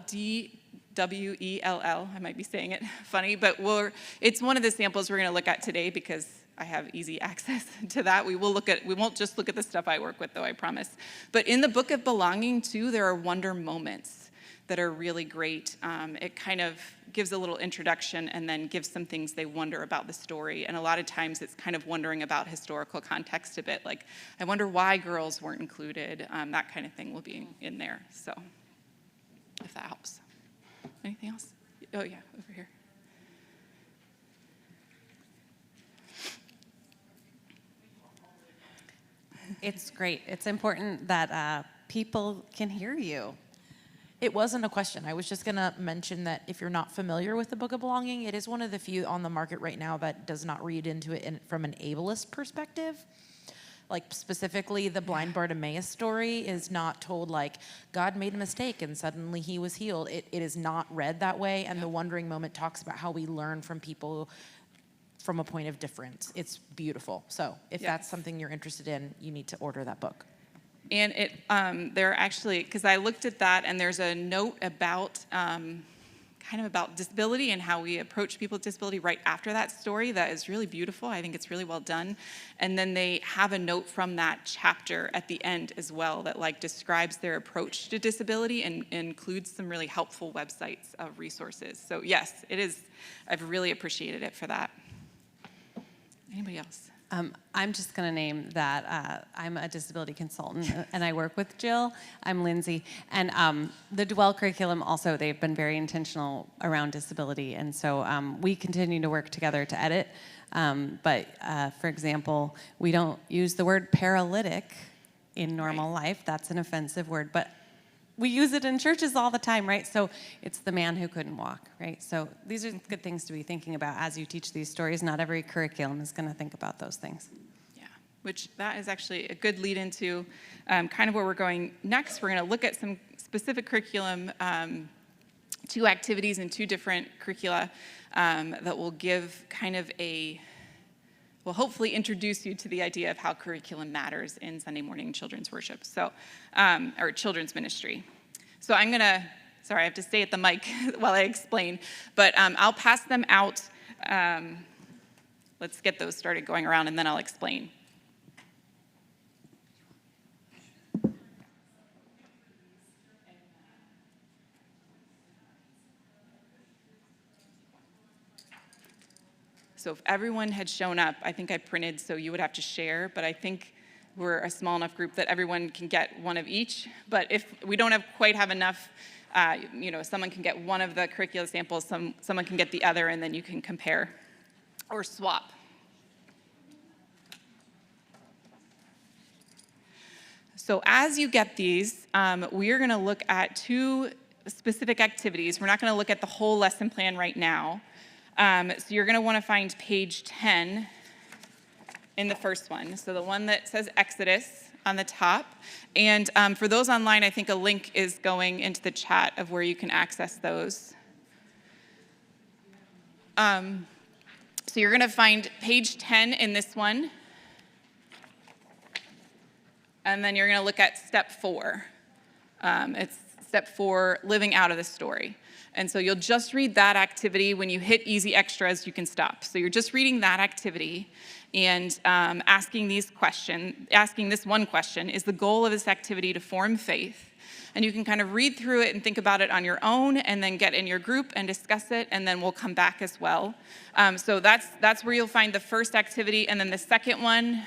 D-W-E-L-L, I might be saying it funny, but it's one of the samples we're going to look at today because I have easy access to that. We won't just look at the stuff I work with, though, I promise. But in the Book of Belonging, too, there are wonder moments that are really great. It kind of gives a little introduction and then gives some things they wonder about the story. And a lot of times it's kind of wondering about historical context a bit, like, I wonder why girls weren't included. That kind of thing will be in there, so if that helps. Anything else? Oh, yeah, over here. It's great. It's important that people can hear you. It wasn't a question. I was just going to mention that if you're not familiar with the Book of Belonging, it is one of the few on the market right now that does not read into it from an ableist perspective. Like specifically the blind Bartimaeus story is not told like God made a mistake and suddenly he was healed. It is not read that way. And the wondering moment talks about how we learn from people from a point of difference. It's beautiful. So if that's something you're interested in, you need to order that book. And there are actually, because I looked at that, and there's a note about kind of about disability and how we approach people with disability right after that story that is really beautiful. I think it's really well done. And then they have a note from that chapter at the end as well that like describes their approach to disability and includes some really helpful websites of resources. So yes, it is. I've really appreciated it for that. Anybody else? I'm just going to name that I'm a disability consultant and I work with Jill. I'm Lindsay. And the Dwell curriculum also, they've been very intentional around disability. And so we continue to work together to edit. But for example, we don't use the word paralytic in normal life. That's an offensive word. But we use it in churches all the time, right? So it's the man who couldn't walk, right? So these are good things to be thinking about as you teach these stories. Not every curriculum is going to think about those things. Yeah, which that is actually a good lead into kind of where we're going next. We're going to look at some specific curriculum, 2 activities and 2 different curricula that will give kind of will hopefully introduce you to the idea of how curriculum matters in Sunday morning children's worship, or children's ministry. So I'm gonna, sorry, I have to stay at the mic while I explain, but I'll pass them out. Let's get those started going around and then I'll explain. So if everyone had shown up, I think I printed so you would have to share, but I think we're a small enough group that everyone can get one of each. But if we don't quite have enough, someone can get one of the curricula samples, someone can get the other, and then you can compare or swap. So as you get these, we are going to look at 2 specific activities. We're not going to look at the whole lesson plan right now. So you're going to want to find page 10 in the first one. So the one that says Exodus on the top. And for those online, I think a link is going into the chat of where you can access those. So you're going to find page 10 in this one. And then you're going to look at step 4. It's step 4, living out of the story. And so you'll just read that activity. When you hit easy extras, you can stop. So you're just reading that activity and asking this one question: is the goal of this activity to form faith? And you can kind of read through it and think about it on your own, and then get in your group and discuss it, and then we'll come back as well. So that's where you'll find the first activity. And then the second one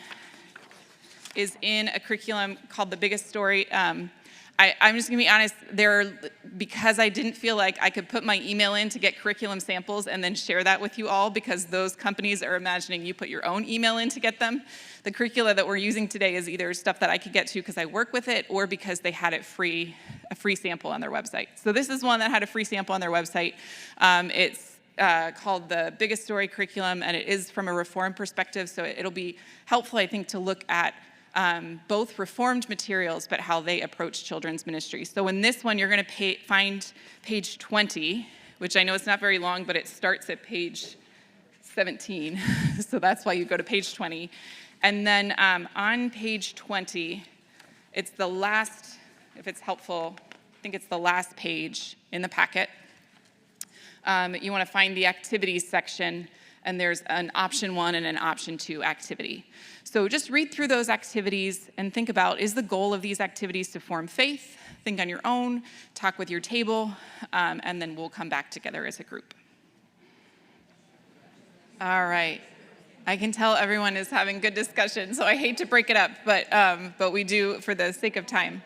is in a curriculum called The Biggest Story. I'm just gonna be honest, because I didn't feel like I could put my email in to get curriculum samples and then share that with you all, because those companies are imagining you put your own email in to get them. The curricula that we're using today is either stuff that I could get to because I work with it, or because they had it a free sample on their website. So this is one that had a free sample on their website. It's called The Biggest Story Curriculum, and it is from a Reformed perspective, so it'll be helpful, I think, to look at both Reformed materials, but how they approach children's ministry. So in this one, you're going to find page 20, which I know it's not very long, but it starts at page 17. So that's why you go to page 20. And then on page 20, it's the last, if it's helpful, I think it's the last page in the packet. You want to find the activities section, and there's an option 1 and an option 2 activity. So just read through those activities and think about, is the goal of these activities to form faith? Think on your own, talk with your table, and then we'll come back together as a group. All right. I can tell everyone is having good discussion, so I hate to break it up, but we do for the sake of time.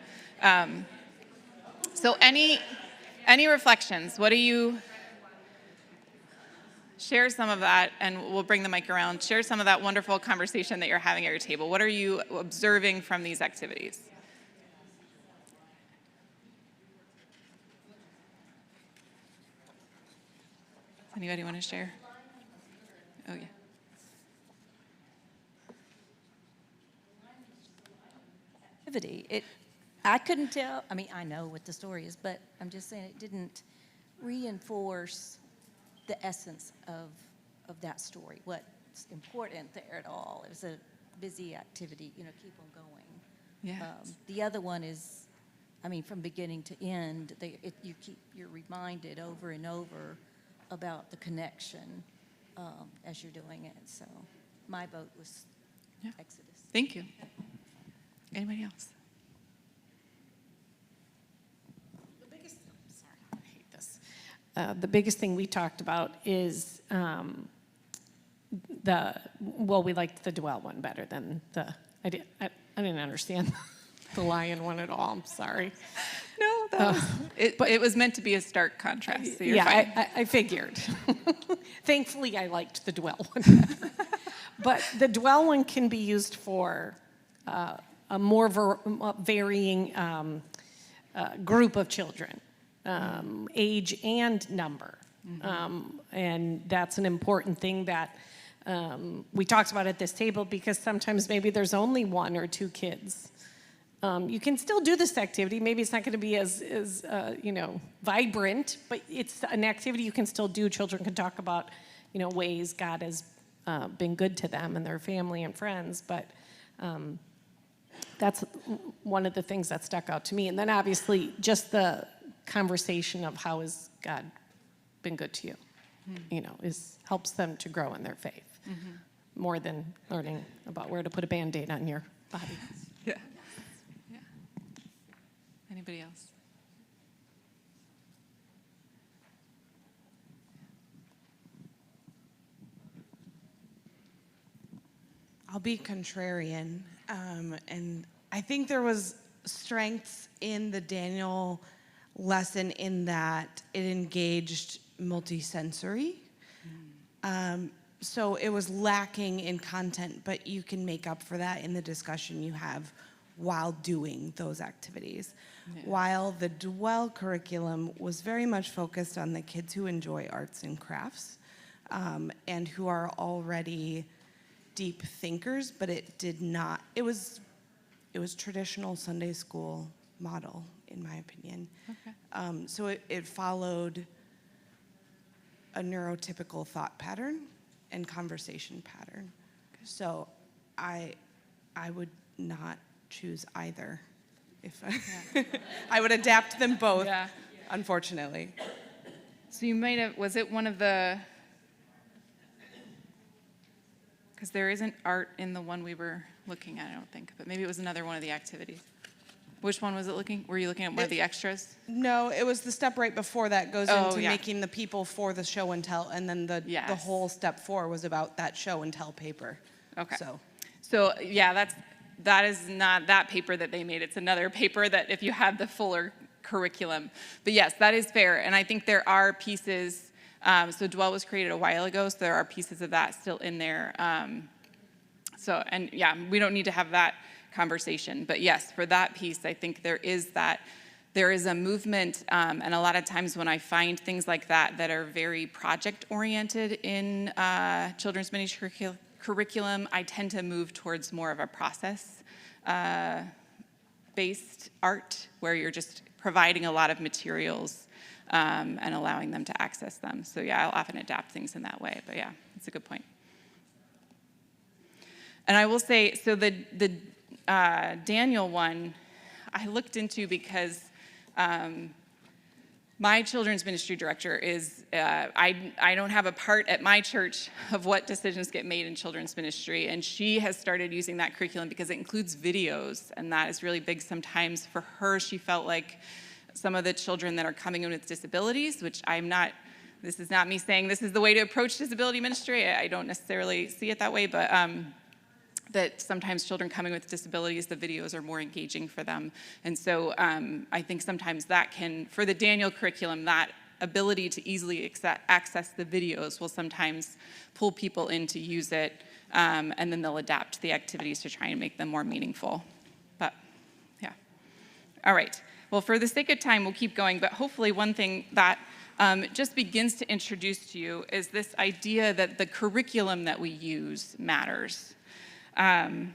So any reflections? What do you... Share some of that, and we'll bring the mic around. Share some of that wonderful conversation that you're having at your table. What are you observing from these activities? Anybody want to share? Oh, yeah. I couldn't tell, I know what the story is, but I'm just saying it didn't reinforce the essence of that story, what's important there at all. It was a busy activity, keep on going. Yes. The other one is, from beginning to end, you're reminded over and over about the connection as you're doing it. So my vote was Exodus. Thank you. Anybody else? The biggest thing we talked about is we liked the dwell one better than I didn't understand the lion one at all. I'm sorry. No, it was meant to be a stark contrast. So you're fine. I figured. Thankfully, I liked the dwell one better. But the dwell one can be used for a more varying group of children, age and number. And that's an important thing that we talked about at this table, because sometimes maybe there's only 1 or 2 kids. You can still do this activity. Maybe it's not going to be as vibrant, but it's an activity you can still do. Children can talk about, ways God has been good to them and their family and friends. But that's one of the things that stuck out to me. And then obviously just the conversation of how has God been good to you, helps them to grow in their faith more than learning about where to put a Band-Aid on your body. Yeah. Yeah. Anybody else? I'll be contrarian, and I think there was strengths in the Daniel lesson in that it engaged multisensory. So it was lacking in content, but you can make up for that in the discussion you have while doing those activities. Yeah. While the Dwell curriculum was very much focused on the kids who enjoy arts and crafts, and who are already deep thinkers, but it was traditional Sunday school model, in my opinion. Okay. So it followed a neurotypical thought pattern and conversation pattern. Okay. So I would not choose either. I would adapt them both, yeah. Unfortunately. So you might have, was it one of the, because there isn't art in the one we were looking at, I don't think, but maybe it was another one of the activities. Which one was it were you looking at one of the extras? No, it was the step right before that goes into making the people for the show and tell, and then the whole step 4 was about that show and tell paper. Okay. So yeah, that is not that paper that they made. It's another paper that if you have the fuller curriculum. But yes, that is fair. And I think there are pieces, so Dwell was created a while ago, so there are pieces of that still in there. And we don't need to have that conversation. But yes, for that piece, I think there is a movement, and a lot of times when I find things like that are very project-oriented in children's ministry curriculum, I tend to move towards more of a process-based art, where you're just providing a lot of materials and allowing them to access them. So yeah, I'll often adapt things in that way, but yeah, it's a good point. And I will say, so the Daniel one, I looked into because my children's ministry director is, I don't have a part at my church of what decisions get made in children's ministry, and she has started using that curriculum because it includes videos, and that is really big sometimes for her. She felt like some of the children that are coming in with disabilities, which this is not me saying this is the way to approach disability ministry, I don't necessarily see it that way, but that sometimes children coming with disabilities, the videos are more engaging for them. And so I think sometimes that can, for the Daniel curriculum, that ability to easily access the videos will sometimes pull people in to use it, and then they'll adapt the activities to try and make them more meaningful. But yeah. All right. Well, for the sake of time, we'll keep going, but hopefully one thing that just begins to introduce to you is this idea that the curriculum that we use matters. And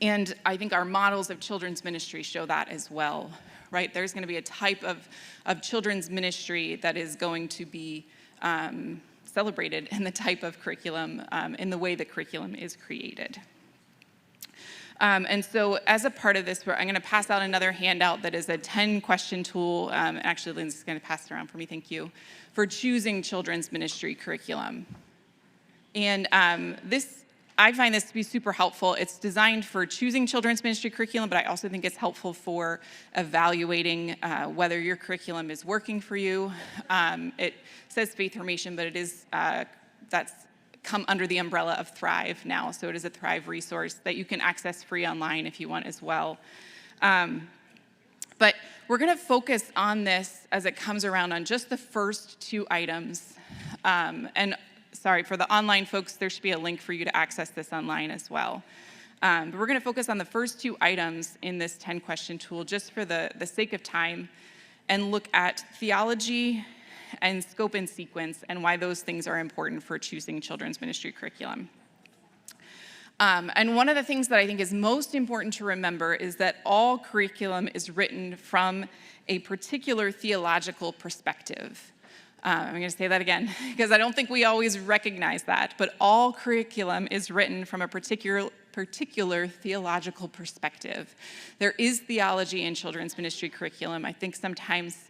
I think our models of children's ministry show that as well, right? There's going to be a type of children's ministry that is going to be celebrated in the type of curriculum, in the way the curriculum is created. And so as a part of this, I'm going to pass out another handout that is a 10-question tool. Actually, Lindsay's going to pass it around for me, thank you, for choosing children's ministry curriculum. And I find this to be super helpful. It's designed for choosing children's ministry curriculum, but I also think it's helpful for evaluating whether your curriculum is working for you. It says faith formation, but it is that's come under the umbrella of Thrive now, so it is a Thrive resource that you can access free online if you want as well. But we're going to focus on this as it comes around on just the first 2 items. And sorry, for the online folks, there should be a link for you to access this online as well. But we're going to focus on the first 2 items in this 10-question tool just for the sake of time, and look at theology and scope and sequence and why those things are important for choosing children's ministry curriculum. And one of the things that I think is most important to remember is that all curriculum is written from a particular theological perspective. I'm going to say that again because I don't think we always recognize that, but all curriculum is written from a particular theological perspective. There is theology in children's ministry curriculum. I think sometimes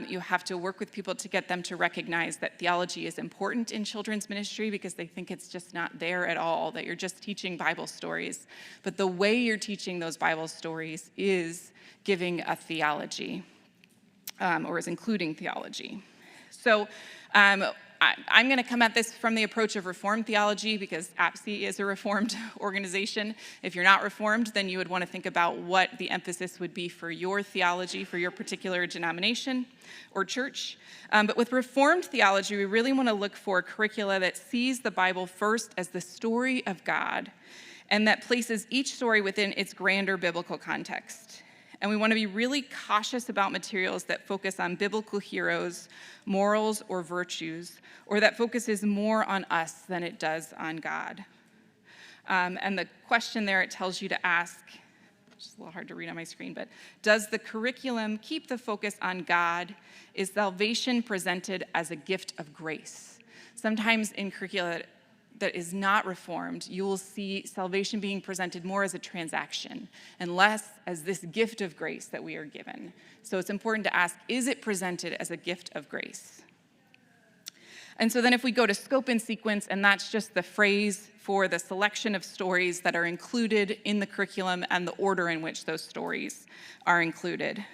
you have to work with people to get them to recognize that theology is important in children's ministry because they think it's just not there at all, that you're just teaching Bible stories. But the way you're teaching those Bible stories is giving a theology, or is including theology. So I'm going to come at this from the approach of Reformed theology because APCE is a Reformed organization. If you're not Reformed, then you would want to think about what the emphasis would be for your theology, for your particular denomination or church. But with Reformed theology, we really want to look for curricula that sees the Bible first as the story of God and that places each story within its grander biblical context. And we want to be really cautious about materials that focus on biblical heroes, morals, or virtues, or that focuses more on us than it does on God. And the question there it tells you to ask, which is a little hard to read on my screen, but does the curriculum keep the focus on God? Is salvation presented as a gift of grace? Sometimes in curricula that is not Reformed, you will see salvation being presented more as a transaction and less as this gift of grace that we are given. So it's important to ask, is it presented as a gift of grace? And so then if we go to scope and sequence, and that's just the phrase for the selection of stories that are included in the curriculum and the order in which those stories are included.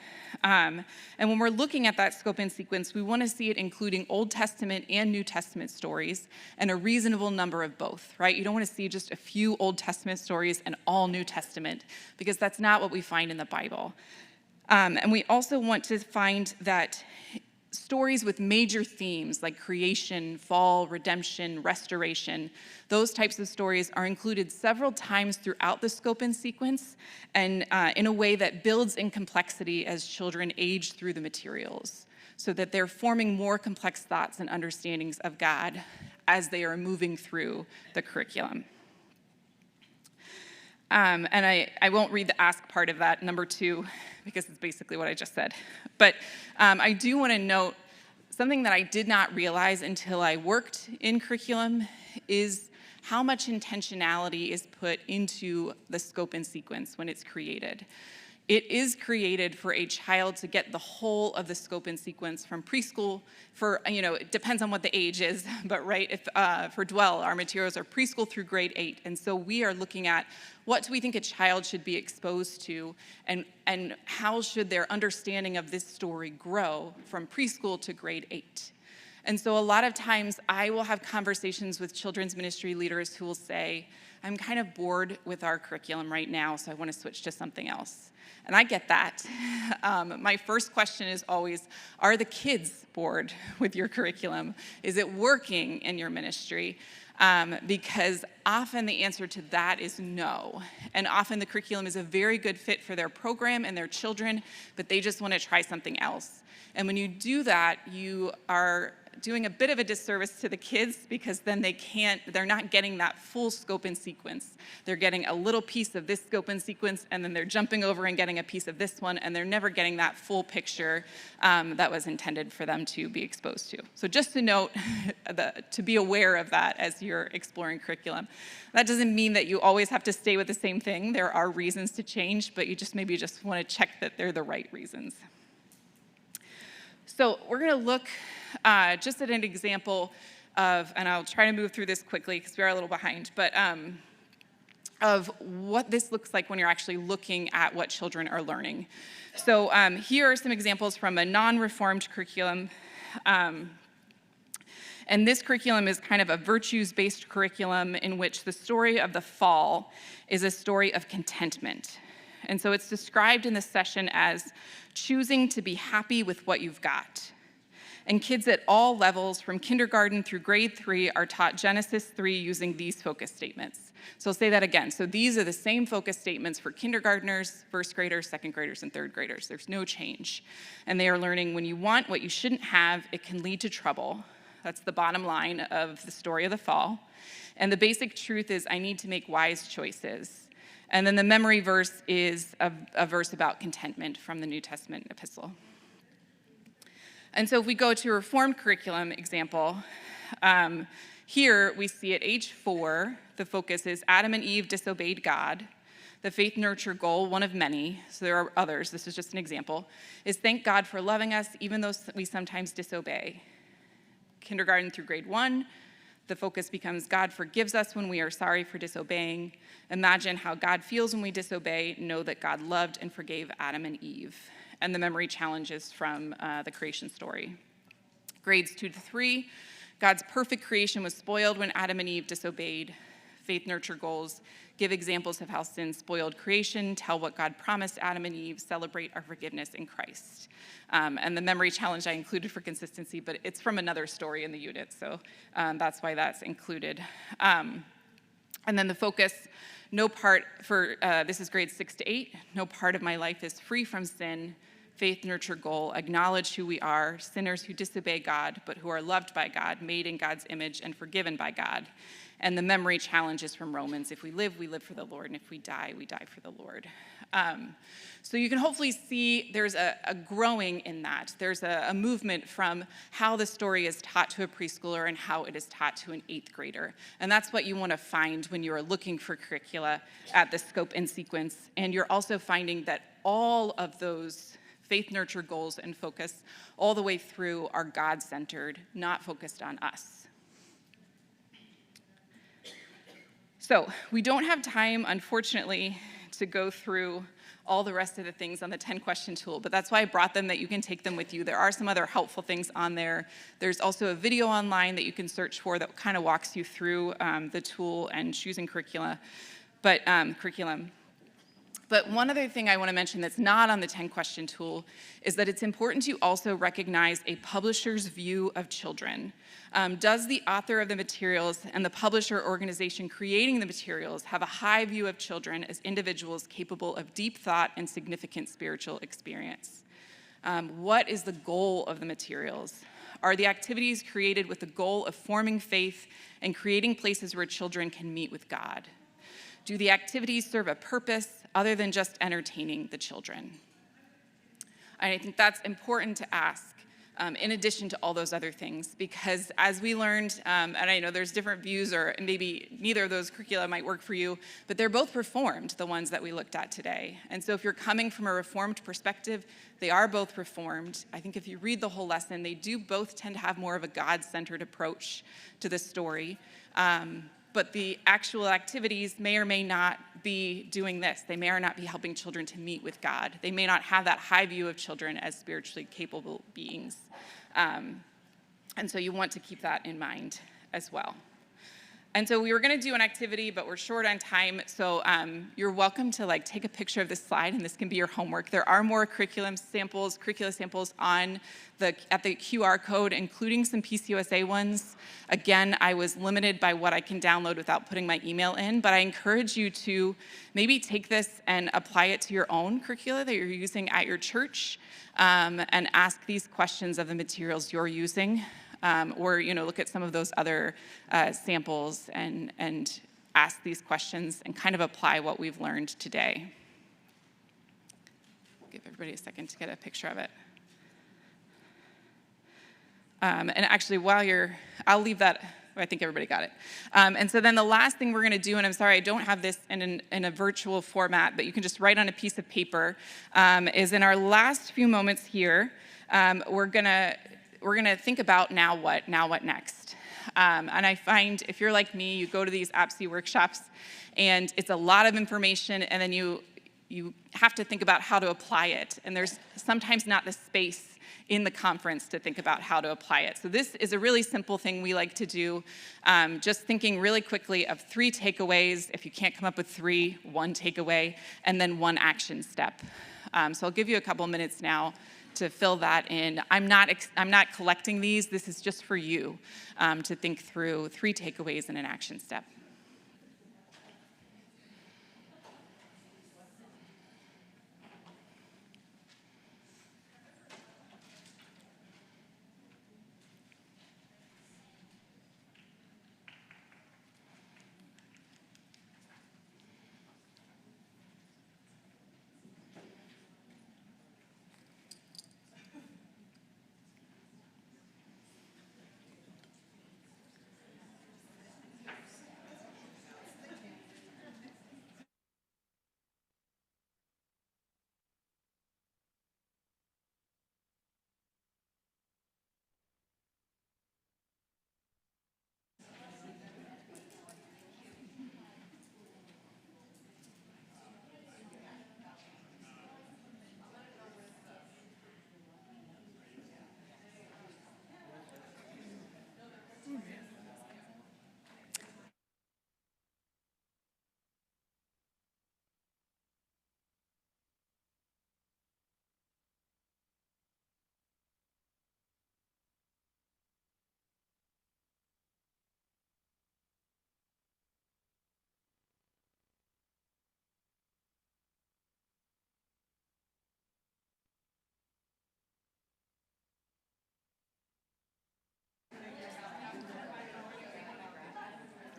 And when we're looking at that scope and sequence, we want to see it including Old Testament and New Testament stories and a reasonable number of both, right? You don't want to see just a few Old Testament stories and all New Testament because that's not what we find in the Bible. And we also want to find that stories with major themes like creation, fall, redemption, restoration, those types of stories are included several times throughout the scope and sequence and in a way that builds in complexity as children age through the materials so that they're forming more complex thoughts and understandings of God as they are moving through the curriculum. And I won't read the ask part of that, number 2, because it's basically what I just said. But I do want to note something that I did not realize until I worked in curriculum is how much intentionality is put into the scope and sequence when it's created. It is created for a child to get the whole of the scope and sequence from preschool for, it depends on what the age is, but right, if for Dwell, our materials are preschool through grade 8. And so we are looking at what do we think a child should be exposed to and how should their understanding of this story grow from preschool to grade 8. And so a lot of times I will have conversations with children's ministry leaders who will say, I'm kind of bored with our curriculum right now, so I want to switch to something else. And I get that. My first question is always, are the kids bored with your curriculum? Is it working in your ministry? Because often the answer to that is no. And often the curriculum is a very good fit for their program and their children, but they just want to try something else. And when you do that, you are doing a bit of a disservice to the kids because then they're not getting that full scope and sequence. They're getting a little piece of this scope and sequence, and then they're jumping over and getting a piece of this one, and they're never getting that full picture that was intended for them to be exposed to. So just to note, to be aware of that as you're exploring curriculum. That doesn't mean that you always have to stay with the same thing. There are reasons to change, but you maybe just want to check that they're the right reasons. So we're going to look just at an example of, and I'll try to move through this quickly because we are a little behind, but of what this looks like when you're actually looking at what children are learning. So here are some examples from a non-reformed curriculum. And this curriculum is kind of a virtues-based curriculum in which the story of the fall is a story of contentment. And so it's described in this session as choosing to be happy with what you've got. And kids at all levels, from kindergarten through grade 3, are taught Genesis 3 using these focus statements. So I'll say that again. So these are the same focus statements for kindergartners, first graders, second graders, and third graders. There's no change. And they are learning when you want what you shouldn't have, it can lead to trouble. That's the bottom line of the story of the fall. And the basic truth is I need to make wise choices. And then the memory verse is a verse about contentment from the New Testament epistle. And so if we go to a Reformed curriculum example, here we see at age 4, the focus is Adam and Eve disobeyed God. The faith nurture goal, one of many, so there are others, this is just an example, is thank God for loving us even though we sometimes disobey. Kindergarten through grade 1, the focus becomes God forgives us when we are sorry for disobeying. Imagine how God feels when we disobey. Know that God loved and forgave Adam and Eve. And the memory challenge is from the creation story. Grades 2 to 3, God's perfect creation was spoiled when Adam and Eve disobeyed. Faith nurture goals, give examples of how sin spoiled creation, tell what God promised Adam and Eve, celebrate our forgiveness in Christ. And the memory challenge I included for consistency, but it's from another story in the unit, so that's why that's included. And then the focus, no part for, this is grades 6 to 8, no part of my life is free from sin. Faith nurture goal, acknowledge who we are, sinners who disobey God, but who are loved by God, made in God's image and forgiven by God. And the memory challenge is from Romans. If we live for the Lord, and if we die for the Lord. So you can hopefully see there's a growing in that. There's a movement from how the story is taught to a preschooler and how it is taught to an 8th grader. And that's what you want to find when you are looking for curricula at the scope and sequence. And you're also finding that all of those faith nurture goals and focus all the way through are God-centered, not focused on us. So we don't have time, unfortunately, to go through all the rest of the things on the 10-question tool, but that's why I brought them, that you can take them with you. There are some other helpful things on there. There's also a video online that you can search for that kind of walks you through the tool and choosing curriculum. But one other thing I want to mention that's not on the 10-question tool is that it's important to also recognize a publisher's view of children. Does the author of the materials and the publisher organization creating the materials have a high view of children as individuals capable of deep thought and significant spiritual experience? What is the goal of the materials? Are the activities created with the goal of forming faith and creating places where children can meet with God? Do the activities serve a purpose other than just entertaining the children? And I think that's important to ask in addition to all those other things, because as we learned, and I know there's different views, or maybe neither of those curricula might work for you, but they're both reformed, the ones that we looked at today. And so if you're coming from a reformed perspective, they are both reformed. I think if you read the whole lesson, they do both tend to have more of a God-centered approach to the story. But the actual activities may or may not be doing this. They may or not be helping children to meet with God. They may not have that high view of children as spiritually capable beings. And so you want to keep that in mind as well. And so we were going to do an activity, but we're short on time. So you're welcome to take a picture of this slide, and this can be your homework. There are more curricula samples on at the QR code, including some PCUSA ones. Again, I was limited by what I can download without putting my email in, but I encourage you to maybe take this and apply it to your own curricula that you're using at your church, and ask these questions of the materials you're using. Or look at some of those other samples and ask these questions and kind of apply what we've learned today. Give everybody a second to get a picture of it. And actually, I'll leave that. I think everybody got it. And so then the last thing we're going to do, and I'm sorry I don't have this in a virtual format, but you can just write on a piece of paper, is in our last few moments here, we're going to think about now what next. And I find if you're like me, you go to these APCE workshops and it's a lot of information, and then you have to think about how to apply it. And there's sometimes not the space in the conference to think about how to apply it. So this is a really simple thing we like to do, just thinking really quickly of 3 takeaways. If you can't come up with 3, 1 takeaway, and then 1 action step. So I'll give you a couple minutes now to fill that in. I'm not collecting these. This is just for you to think through 3 takeaways and an action step.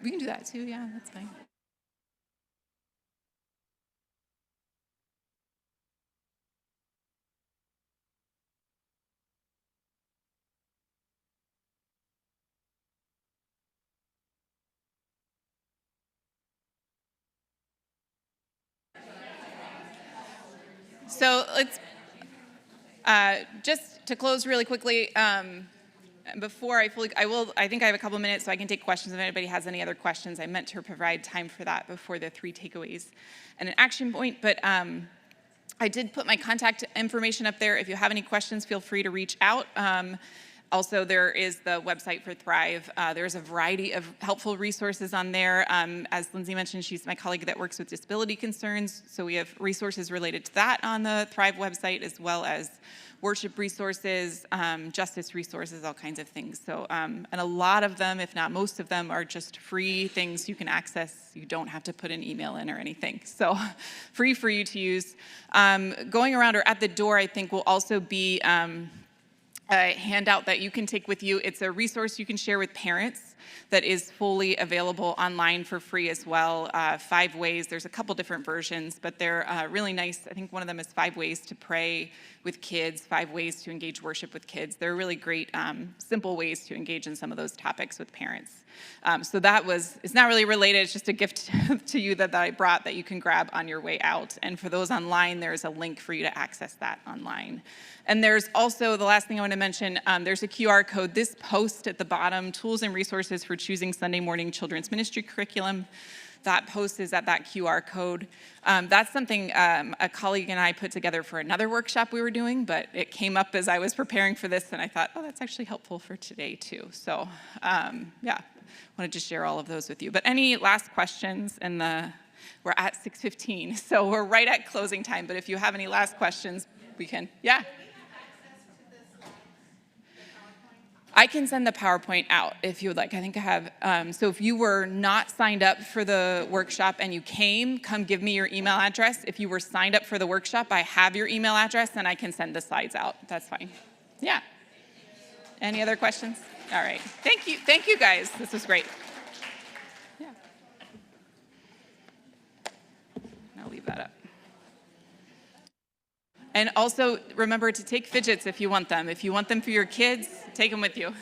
We can do that too, yeah, that's fine. So let's, just to close really quickly, before I think I have a couple minutes so I can take questions if anybody has any other questions. I meant to provide time for that before the 3 takeaways and an action point, but I did put my contact information up there. If you have any questions, feel free to reach out. Also, there is the website for Thrive. There's a variety of helpful resources on there. As Lindsay mentioned, she's my colleague that works with disability concerns, so we have resources related to that on the Thrive website, as well as worship resources, justice resources, all kinds of things. So, and a lot of them, if not most of them, are just free things you can access. You don't have to put an email in or anything. So free for you to use. Going around or at the door, I think will also be a handout that you can take with you. It's a resource you can share with parents that is fully available online for free as well. 5 ways, there's a couple different versions, but they're really nice. I think one of them is 5 ways to pray with kids, 5 ways to engage worship with kids. They're really great, simple ways to engage in some of those topics with parents. So it's not really related, it's just a gift to you that I brought that you can grab on your way out. And for those online, there's a link for you to access that online. And there's also, the last thing I want to mention, there's a QR code. This post at the bottom, tools and resources for choosing Sunday morning children's ministry curriculum. That post is at that QR code. That's something a colleague and I put together for another workshop we were doing, but it came up as I was preparing for this, and I thought, oh, that's actually helpful for today too. So yeah, wanted to share all of those with you. But any last questions? We're at 6:15, so we're right at closing time. But if you have any last questions, we can, yeah. I can send the PowerPoint out if you would like. I think I have, so if you were not signed up for the workshop and you came, come give me your email address. If you were signed up for the workshop, I have your email address and I can send the slides out. That's fine. Yeah. Any other questions? All right. Thank you. Thank you guys. This was great. Yeah. I'll leave that up. And also remember to take fidgets if you want them. If you want them for your kids, take them with you.